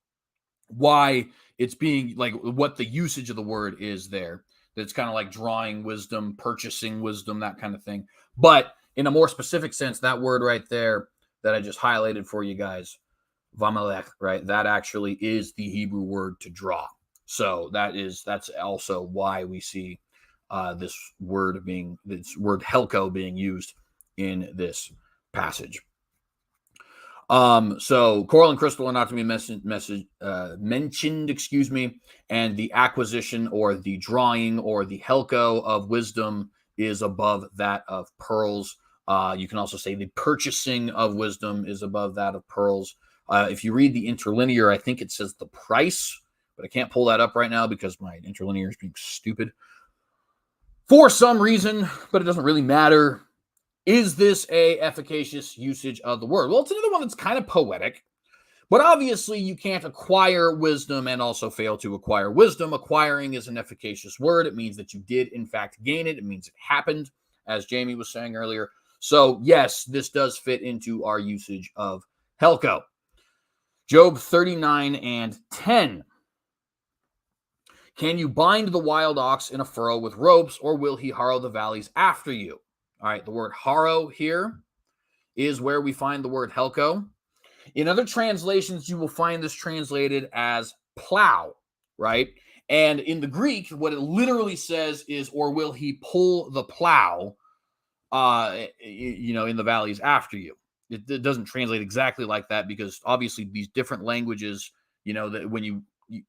why it's being like what the usage of the word is there. That's kind of like drawing wisdom, purchasing wisdom, that kind of thing. But in a more specific sense, that word right there that I just highlighted for you guys, vamelech, right? That actually is the Hebrew word to draw. So that's also why we see this word Helko being used in this passage. So coral and crystal are not to be mentioned, excuse me, and the acquisition or the drawing or the Helko of wisdom is above that of pearls. You can also say the purchasing of wisdom is above that of pearls. If you read the interlinear, I think it says the price, but I can't pull that up right now because my interlinear is being stupid for some reason, but it doesn't really matter. Is this a efficacious usage of the word? Well, it's another one that's kind of poetic, but obviously you can't acquire wisdom and also fail to acquire wisdom. Acquiring is an efficacious word. It means that you did, in fact, gain it. It means it happened, as Jamie was saying earlier. So, yes, this does fit into our usage of Helko. Job 39:10. Can you bind the wild ox in a furrow with ropes, or will he harrow the valleys after you? All right, the word harrow here is where we find the word Helko. In other translations, you will find this translated as plow, right? And in the Greek, what it literally says is, or will he pull the plow, in the valleys after you? It doesn't translate exactly like that because obviously these different languages, that when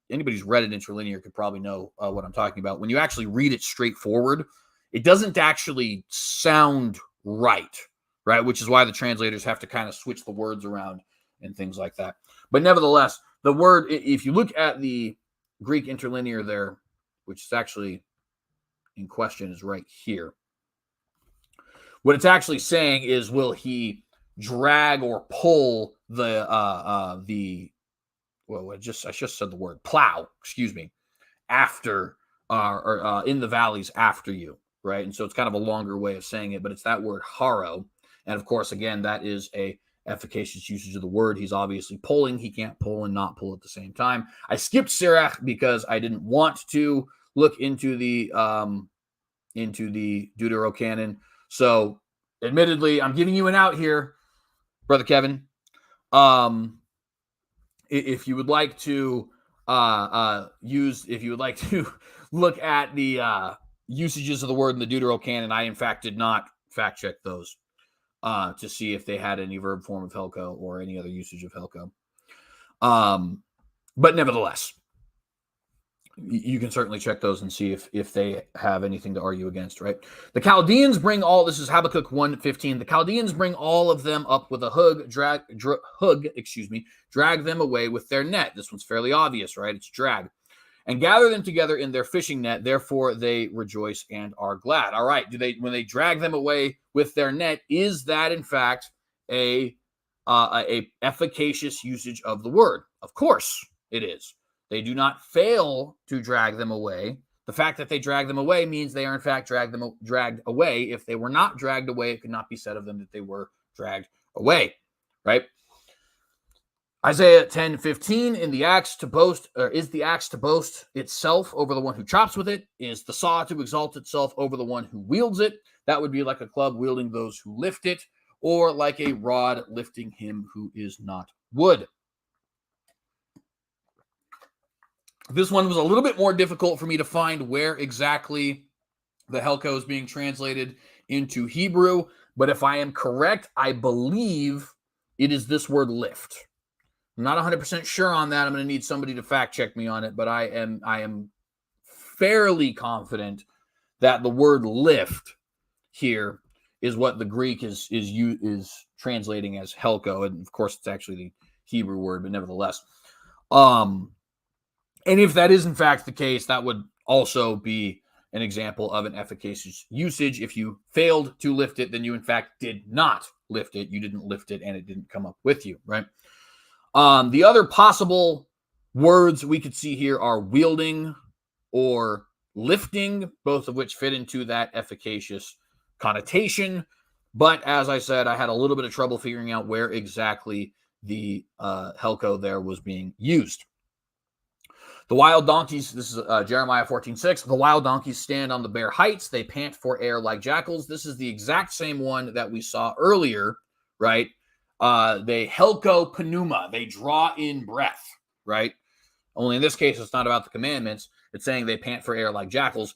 anybody who's read it interlinear could probably know what I'm talking about. When you actually read it straightforward, it doesn't actually sound right? Which is why the translators have to kind of switch the words around and things like that. But nevertheless, the word, if you look at the Greek interlinear there, which is actually in question, is right here. What it's actually saying is, will he drag or pull I just said the word plow, excuse me, after or in the valleys after you, right? And so it's kind of a longer way of saying it, but it's that word harrow. And of course, again, that is a efficacious usage of the word. He's obviously pulling. He can't pull and not pull at the same time. I skipped Sirach because I didn't want to look into the Deuterocanon. So admittedly, I'm giving you an out here, Brother Kevin. If you would like to look at the usages of the word in the Deuterocanon, I in fact did not fact check those to see if they had any verb form of Helko or any other usage of Helko. But nevertheless, you can certainly check those and see if they have anything to argue against, right? The Chaldeans bring all, this is Habakkuk 1:15. The Chaldeans bring all of them up with a drag them away with their net. This one's fairly obvious, right? It's drag. And gather them together in their fishing net. Therefore, they rejoice and are glad. All right. When they drag them away with their net, is that in fact a efficacious usage of the word? Of course it is. They do not fail to drag them away. The fact that they drag them away means they are in fact dragged away. If they were not dragged away, it could not be said of them that they were dragged away, right? Isaiah 10:15, is the axe to boast itself over the one who chops with it? Is the saw to exalt itself over the one who wields it? That would be like a club wielding those who lift it, or like a rod lifting him who is not wood. This one was a little bit more difficult for me to find where exactly the Helko is being translated into Hebrew, but if I am correct, I believe it is this word lift. I'm not 100% sure on that. I'm going to need somebody to fact check me on it, but I am fairly confident that the word lift here is what the Greek is translating as Helko, and of course it's actually the Hebrew word, but nevertheless. And if that is in fact the case, that would also be an example of an efficacious usage. If you failed to lift it, then you in fact did not lift it. You didn't lift it and it didn't come up with you, right? The other possible words we could see here are wielding or lifting, both of which fit into that efficacious connotation. But as I said, I had a little bit of trouble figuring out where exactly the Helko there was being used. The wild donkeys, this is Jeremiah 14:6. The wild donkeys stand on the bare heights. They pant for air like jackals. This is the exact same one that we saw earlier, right? They Helko pneuma. They draw in breath, right? Only in this case, it's not about the commandments. It's saying they pant for air like jackals.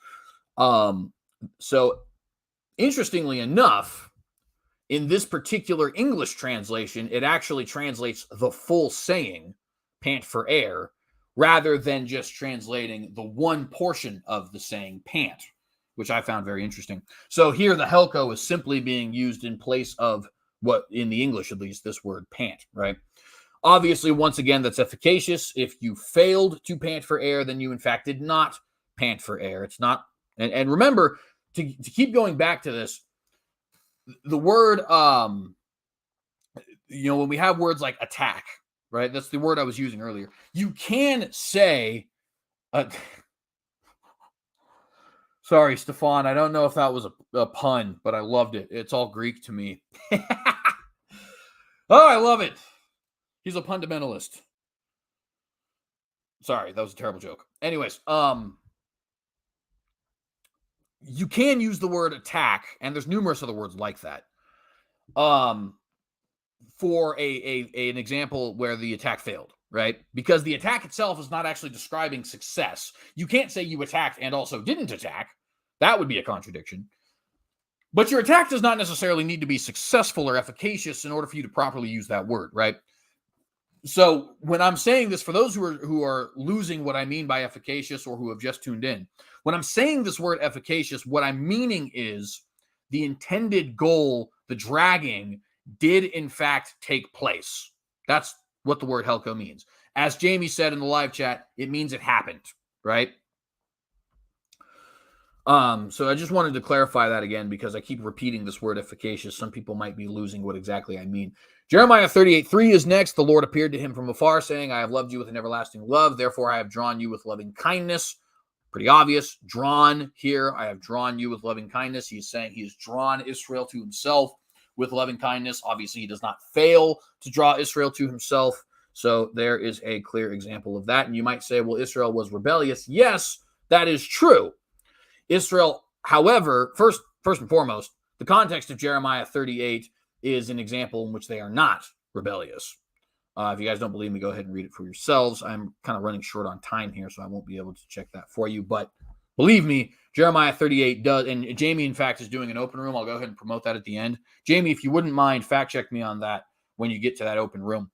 So interestingly enough, in this particular English translation, it actually translates the full saying, pant for air, rather than just translating the one portion of the saying pant, which I found very interesting. So here the Helko is simply being used in place of what, in the English at least, this word pant, right? Obviously, once again, that's efficacious. If you failed to pant for air, then you in fact did not pant for air. It's not, and remember, to keep going back to this, the word, when we have words like attack, right? That's the word I was using earlier. You can say, sorry, Stefan, I don't know if that was a pun, but I loved it. It's all Greek to me. Oh, I love it. He's a fundamentalist. Sorry, that was a terrible joke. Anyways, you can use the word attack, and there's numerous other words like that. For an example where the attack failed, right? Because the attack itself is not actually describing success. You can't say you attacked and also didn't attack. That would be a contradiction. But your attack does not necessarily need to be successful or efficacious in order for you to properly use that word, right? So when I'm saying this, for those who are losing what I mean by efficacious or who have just tuned in, when I'm saying this word efficacious, what I'm meaning is the intended goal, the dragging, did in fact take place. That's what the word Helko means. As Jamie said in the live chat, it means it happened, right? So I just wanted to clarify that again because I keep repeating this word efficacious. Some people might be losing what exactly I mean. Jeremiah 38:3 is next. The Lord appeared to him from afar, saying, I have loved you with an everlasting love. Therefore, I have drawn you with loving kindness. Pretty obvious. Drawn here. I have drawn you with loving kindness. He's saying he has drawn Israel to himself with loving kindness. Obviously, he does not fail to draw Israel to himself. So there is a clear example of that. And you might say, well, Israel was rebellious. Yes, that is true. Israel, however, first and foremost, the context of Jeremiah 38 is an example in which they are not rebellious. If you guys don't believe me, go ahead and read it for yourselves. I'm kind of running short on time here, so I won't be able to check that for you. But believe me, Jeremiah 38 does, and Jamie, in fact, is doing an open room. I'll go ahead and promote that at the end. Jamie, if you wouldn't mind, fact check me on that when you get to that open room.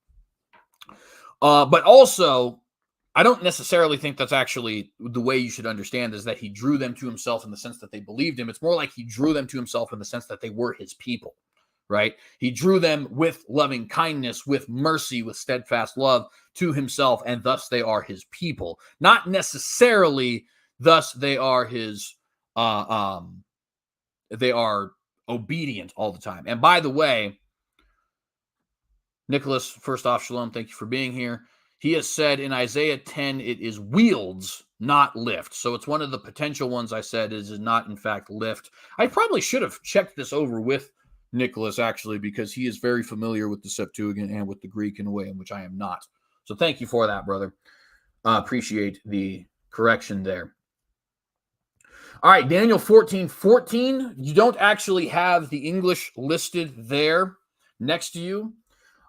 But also, I don't necessarily think that's actually the way you should understand is that he drew them to himself in the sense that they believed him. It's more like he drew them to himself in the sense that they were his people, right? He drew them with loving kindness, with mercy, with steadfast love to himself, and thus they are his people. Not necessarily thus they are his, they are obedient all the time. And by the way, Nicholas, first off, shalom, thank you for being here. He has said in Isaiah 10, it is wields, not lift. So it's one of the potential ones I said is not, in fact, lift. I probably should have checked this over with Nicholas, actually, because he is very familiar with the Septuagint and with the Greek in a way in which I am not. So thank you for that, brother. Appreciate the correction there. All right, Daniel 14:14. You don't actually have the English listed there next to you.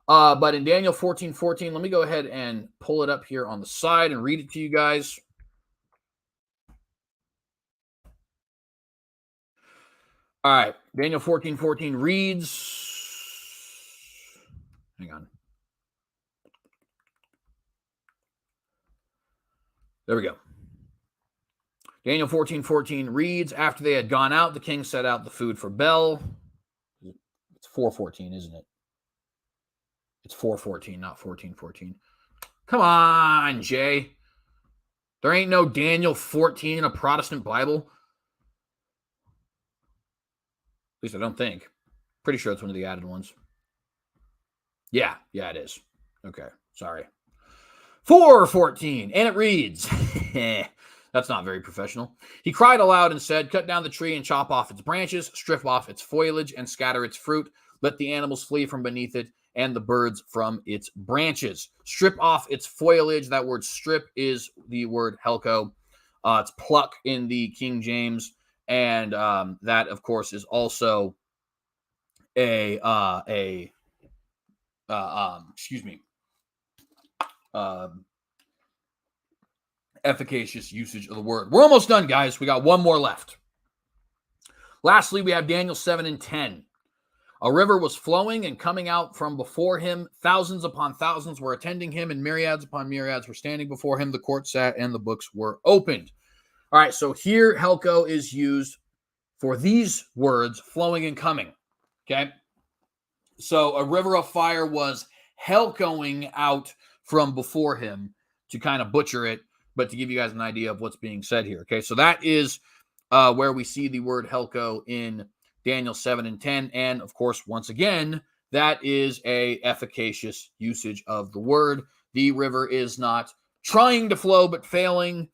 But in Daniel 14:14, let me go ahead and pull it up here on the side and read it to you guys. All right, Daniel 14:14 reads, hang on. There we go. Daniel 14:14 reads, after they had gone out, the king set out the food for Bel. It's 4:14, isn't it? It's 4:14, not 14:14. Come on, Jay. There ain't no Daniel 14 in a Protestant Bible. At least I don't think. Pretty sure it's one of the added ones. Yeah, it is. Okay, sorry. 4:14, and it reads, that's not very professional. He cried aloud and said, cut down the tree and chop off its branches, strip off its foliage and scatter its fruit. Let the animals flee from beneath it and the birds from its branches. Strip off its foliage. That word strip is the word Helko. It's pluck in the King James. And that, of course, is also efficacious usage of the word. We're almost done, guys. We got one more left. Lastly, we have Daniel 7:10. A river was flowing and coming out from before him. Thousands upon thousands were attending him, and myriads upon myriads were standing before him. The court sat, and the books were opened. All right, so here Helko is used for these words, flowing and coming. Okay? So a river of fire was Helkoing out from before him, to kind of butcher it, but to give you guys an idea of what's being said here. Okay, so that is where we see the word Helko in Daniel 7:10. And of course, once again, that is a efficacious usage of the word. The river is not trying to flow, but failing.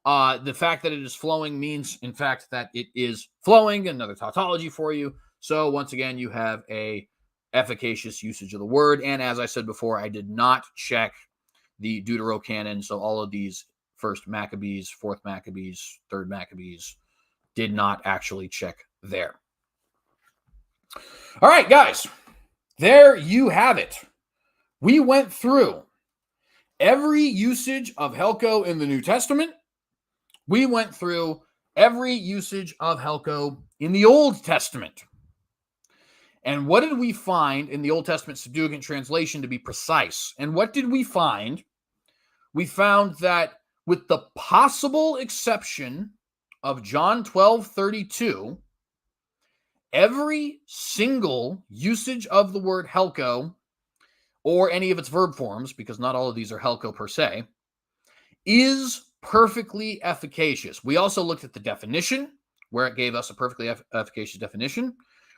The fact that it is flowing means, in fact, that it is flowing. Another tautology for you. So once again, you have a efficacious usage of the word. And as I said before, I did not check the Deuterocanon. So all of these first Maccabees, fourth Maccabees, third Maccabees did not actually check there. All right, guys, there you have it. We went through every usage of Helko in the New Testament. We went through every usage of Helko in the Old Testament. And what did we find in the Old Testament Septuagint translation, to be precise? And what did we find? We found that with the possible exception of John 12:32, every single usage of the word Helko, or any of its verb forms, because not all of these are Helko per se, is perfectly efficacious. We also looked at the definition, where it gave us a perfectly efficacious definition.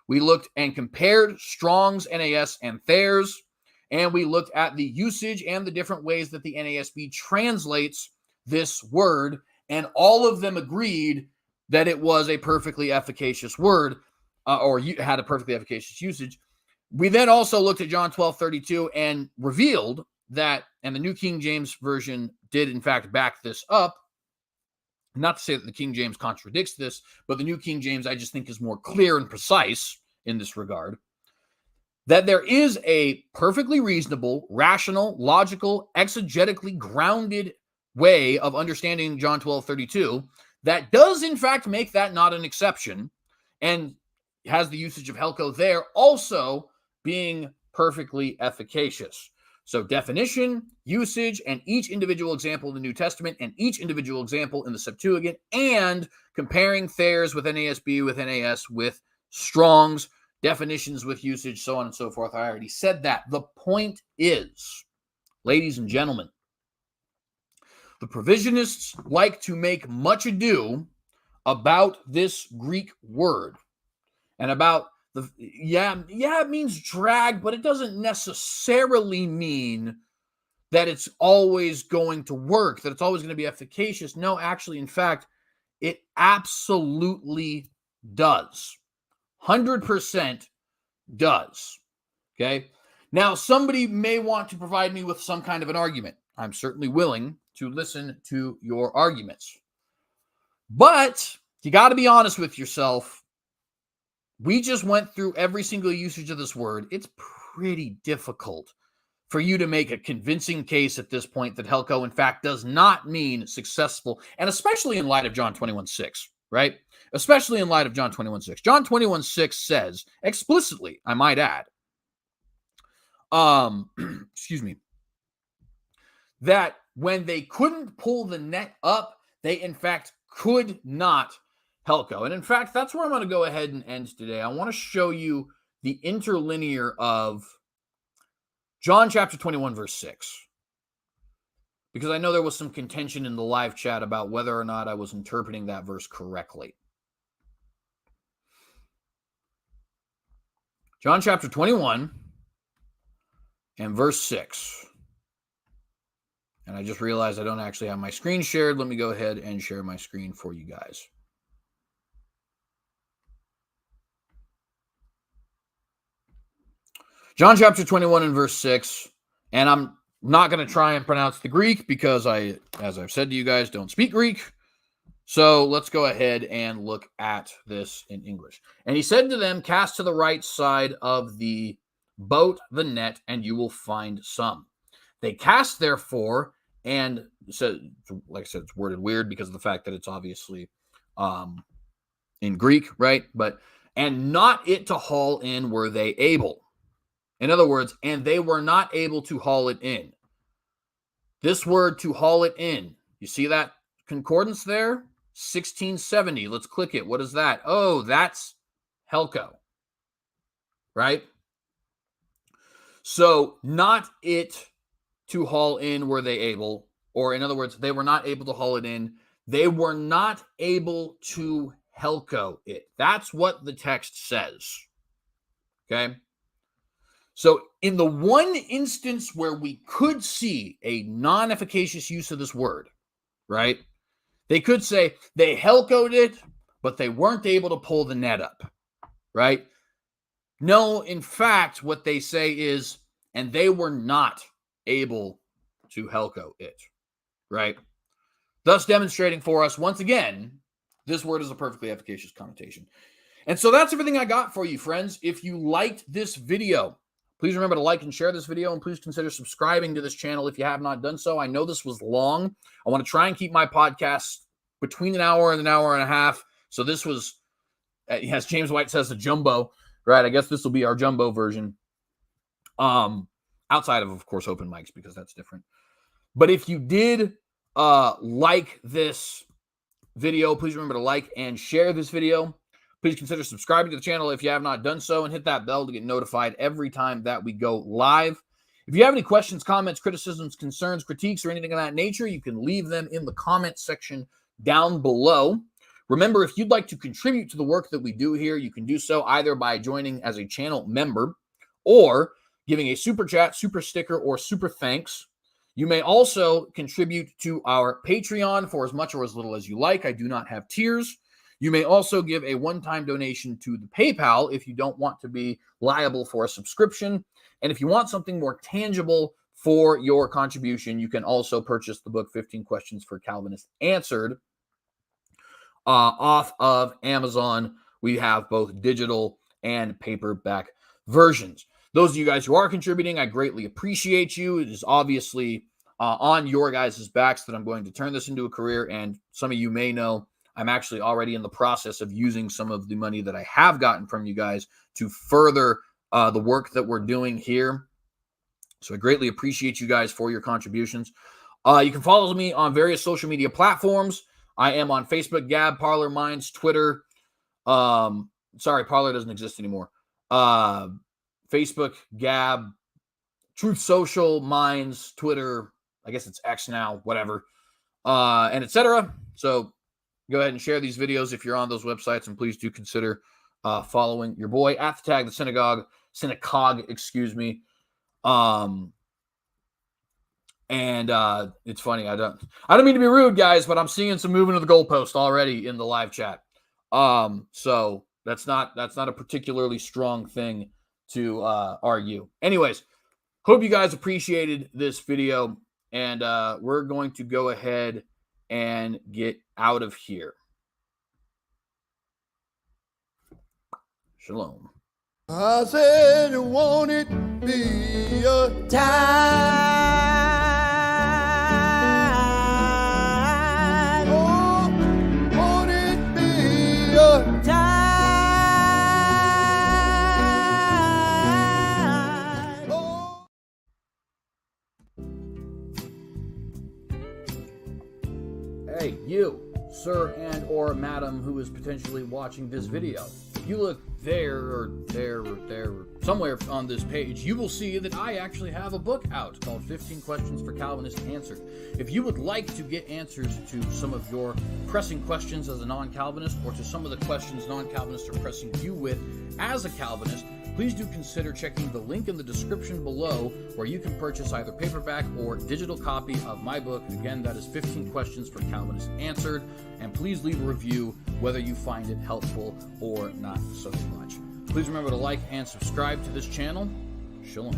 We looked and compared Strong's NAS and Thayer's, and we looked at the usage and the different ways that the NASB translates this word, and all of them agreed that it was a perfectly efficacious word, or had a perfectly efficacious usage. We then also looked at John 12:32 and revealed that, and the New King James Version did in fact back this up, Not to say that the King James contradicts this, but the New King James I just think is more clear and precise in this regard. That there is a perfectly reasonable, rational, logical, exegetically grounded way of understanding John 12:32 that does in fact make that not an exception, and has the usage of Helko there also being perfectly efficacious. So definition, usage, and each individual example in the New Testament and each individual example in the Septuagint, and comparing Thayer's with NASB, with NAS, with Strong's, definitions with usage, so on and so forth. I already said that. The point is, ladies and gentlemen, the provisionists like to make much ado about this Greek word and about it means drag, but it doesn't necessarily mean that it's always going to work, that it's always going to be efficacious. No, actually, in fact, it absolutely does. 100% does. Okay. Now, somebody may want to provide me with some kind of an argument. I'm certainly willing to listen to your arguments. But you got to be honest with yourself. We just went through every single usage of this word. It's pretty difficult for you to make a convincing case at this point that Helko, in fact, does not mean successful, and especially in light of John 21:6, right? Especially in light of John 21:6. John 21:6 says explicitly, I might add, excuse me, that when they couldn't pull the net up, they in fact could not Helko. And in fact, that's where I'm going to go ahead and end today. I want to show you the interlinear of John chapter 21, verse 6. Because I know there was some contention in the live chat about whether or not I was interpreting that verse correctly. John chapter 21 and verse 6. And I just realized I don't actually have my screen shared. Let me go ahead and share my screen for you guys. John chapter 21 and verse 6. And I'm not going to try and pronounce the Greek because as I've said to you guys, don't speak Greek. So let's go ahead and look at this in English. And he said to them, cast to the right side of the boat the net, and you will find some. They cast, therefore, and so, like I said, it's worded weird because of the fact that it's obviously in Greek, right? And not it to haul in were they able. In other words, and they were not able to haul it in. This word to haul it in, you see that concordance there? 1670. Let's click it. What is that? Oh, that's Helko, right? So not it to haul in were they able, or in other words, they were not able to haul it in. They were not able to Helko it. That's what the text says. Okay. So in the one instance where we could see a non-efficacious use of this word, right? They could say they Helkoed it, but they weren't able to pull the net up, right? No, in fact, what they say is, and they were not able to Helko it, right? Thus demonstrating for us, once again, this word is a perfectly efficacious connotation. And so that's everything I got for you, friends. If you liked this video, please remember to like and share this video, and please consider subscribing to this channel if you have not done so. I know this was long. I want to try and keep my podcasts between an hour and an hour and a half. So this was, as James White says, a jumbo, right? I guess this will be our jumbo version. Outside of course, open mics, because that's different. But if you did like this video, please remember to like and share this video. Please consider subscribing to the channel if you have not done so, and hit that bell to get notified every time that we go live. If you have any questions, comments, criticisms, concerns, critiques, or anything of that nature, you can leave them in the comment section down below. Remember, if you'd like to contribute to the work that we do here, you can do so either by joining as a channel member or giving a super chat, super sticker, or super thanks. You may also contribute to our Patreon for as much or as little as you like. I do not have tiers. You may also give a one-time donation to the PayPal if you don't want to be liable for a subscription. And if you want something more tangible for your contribution, you can also purchase the book 15 Questions for Calvinists Answered off of Amazon. We have both digital and paperback versions. Those of you guys who are contributing, I greatly appreciate you. It is obviously on your guys' backs that I'm going to turn this into a career. And some of you may know I'm actually already in the process of using some of the money that I have gotten from you guys to further the work that we're doing here. So I greatly appreciate you guys for your contributions. You can follow me on various social media platforms. I am on Facebook, Gab, Parler, Minds, Twitter. Sorry, Parler doesn't exist anymore. Facebook, Gab, Truth Social, Minds, Twitter. I guess it's X now, whatever, and etc. So go ahead and share these videos if you're on those websites, and please do consider following your boy at the tag, the synagogue, excuse me. And it's funny. I don't mean to be rude, guys, but I'm seeing some movement of the goalpost already in the live chat. So that's not a particularly strong thing to argue. Anyways, hope you guys appreciated this video, and we're going to go ahead and get out of here. Shalom. I said, won't it be a time? Oh, won't it be a time? Oh. Hey, you, sir and or madam who is potentially watching this video. If you look there or there or there or somewhere on this page, you will see that I actually have a book out called 15 Questions for Calvinists Answered. If you would like to get answers to some of your pressing questions as a non-Calvinist, or to some of the questions non-Calvinists are pressing you with as a Calvinist, please do consider checking the link in the description below, where you can purchase either paperback or digital copy of my book. Again, that is 15 Questions for Calvinists Answered. And please leave a review whether you find it helpful or not so much. Please remember to like and subscribe to this channel. Shalom.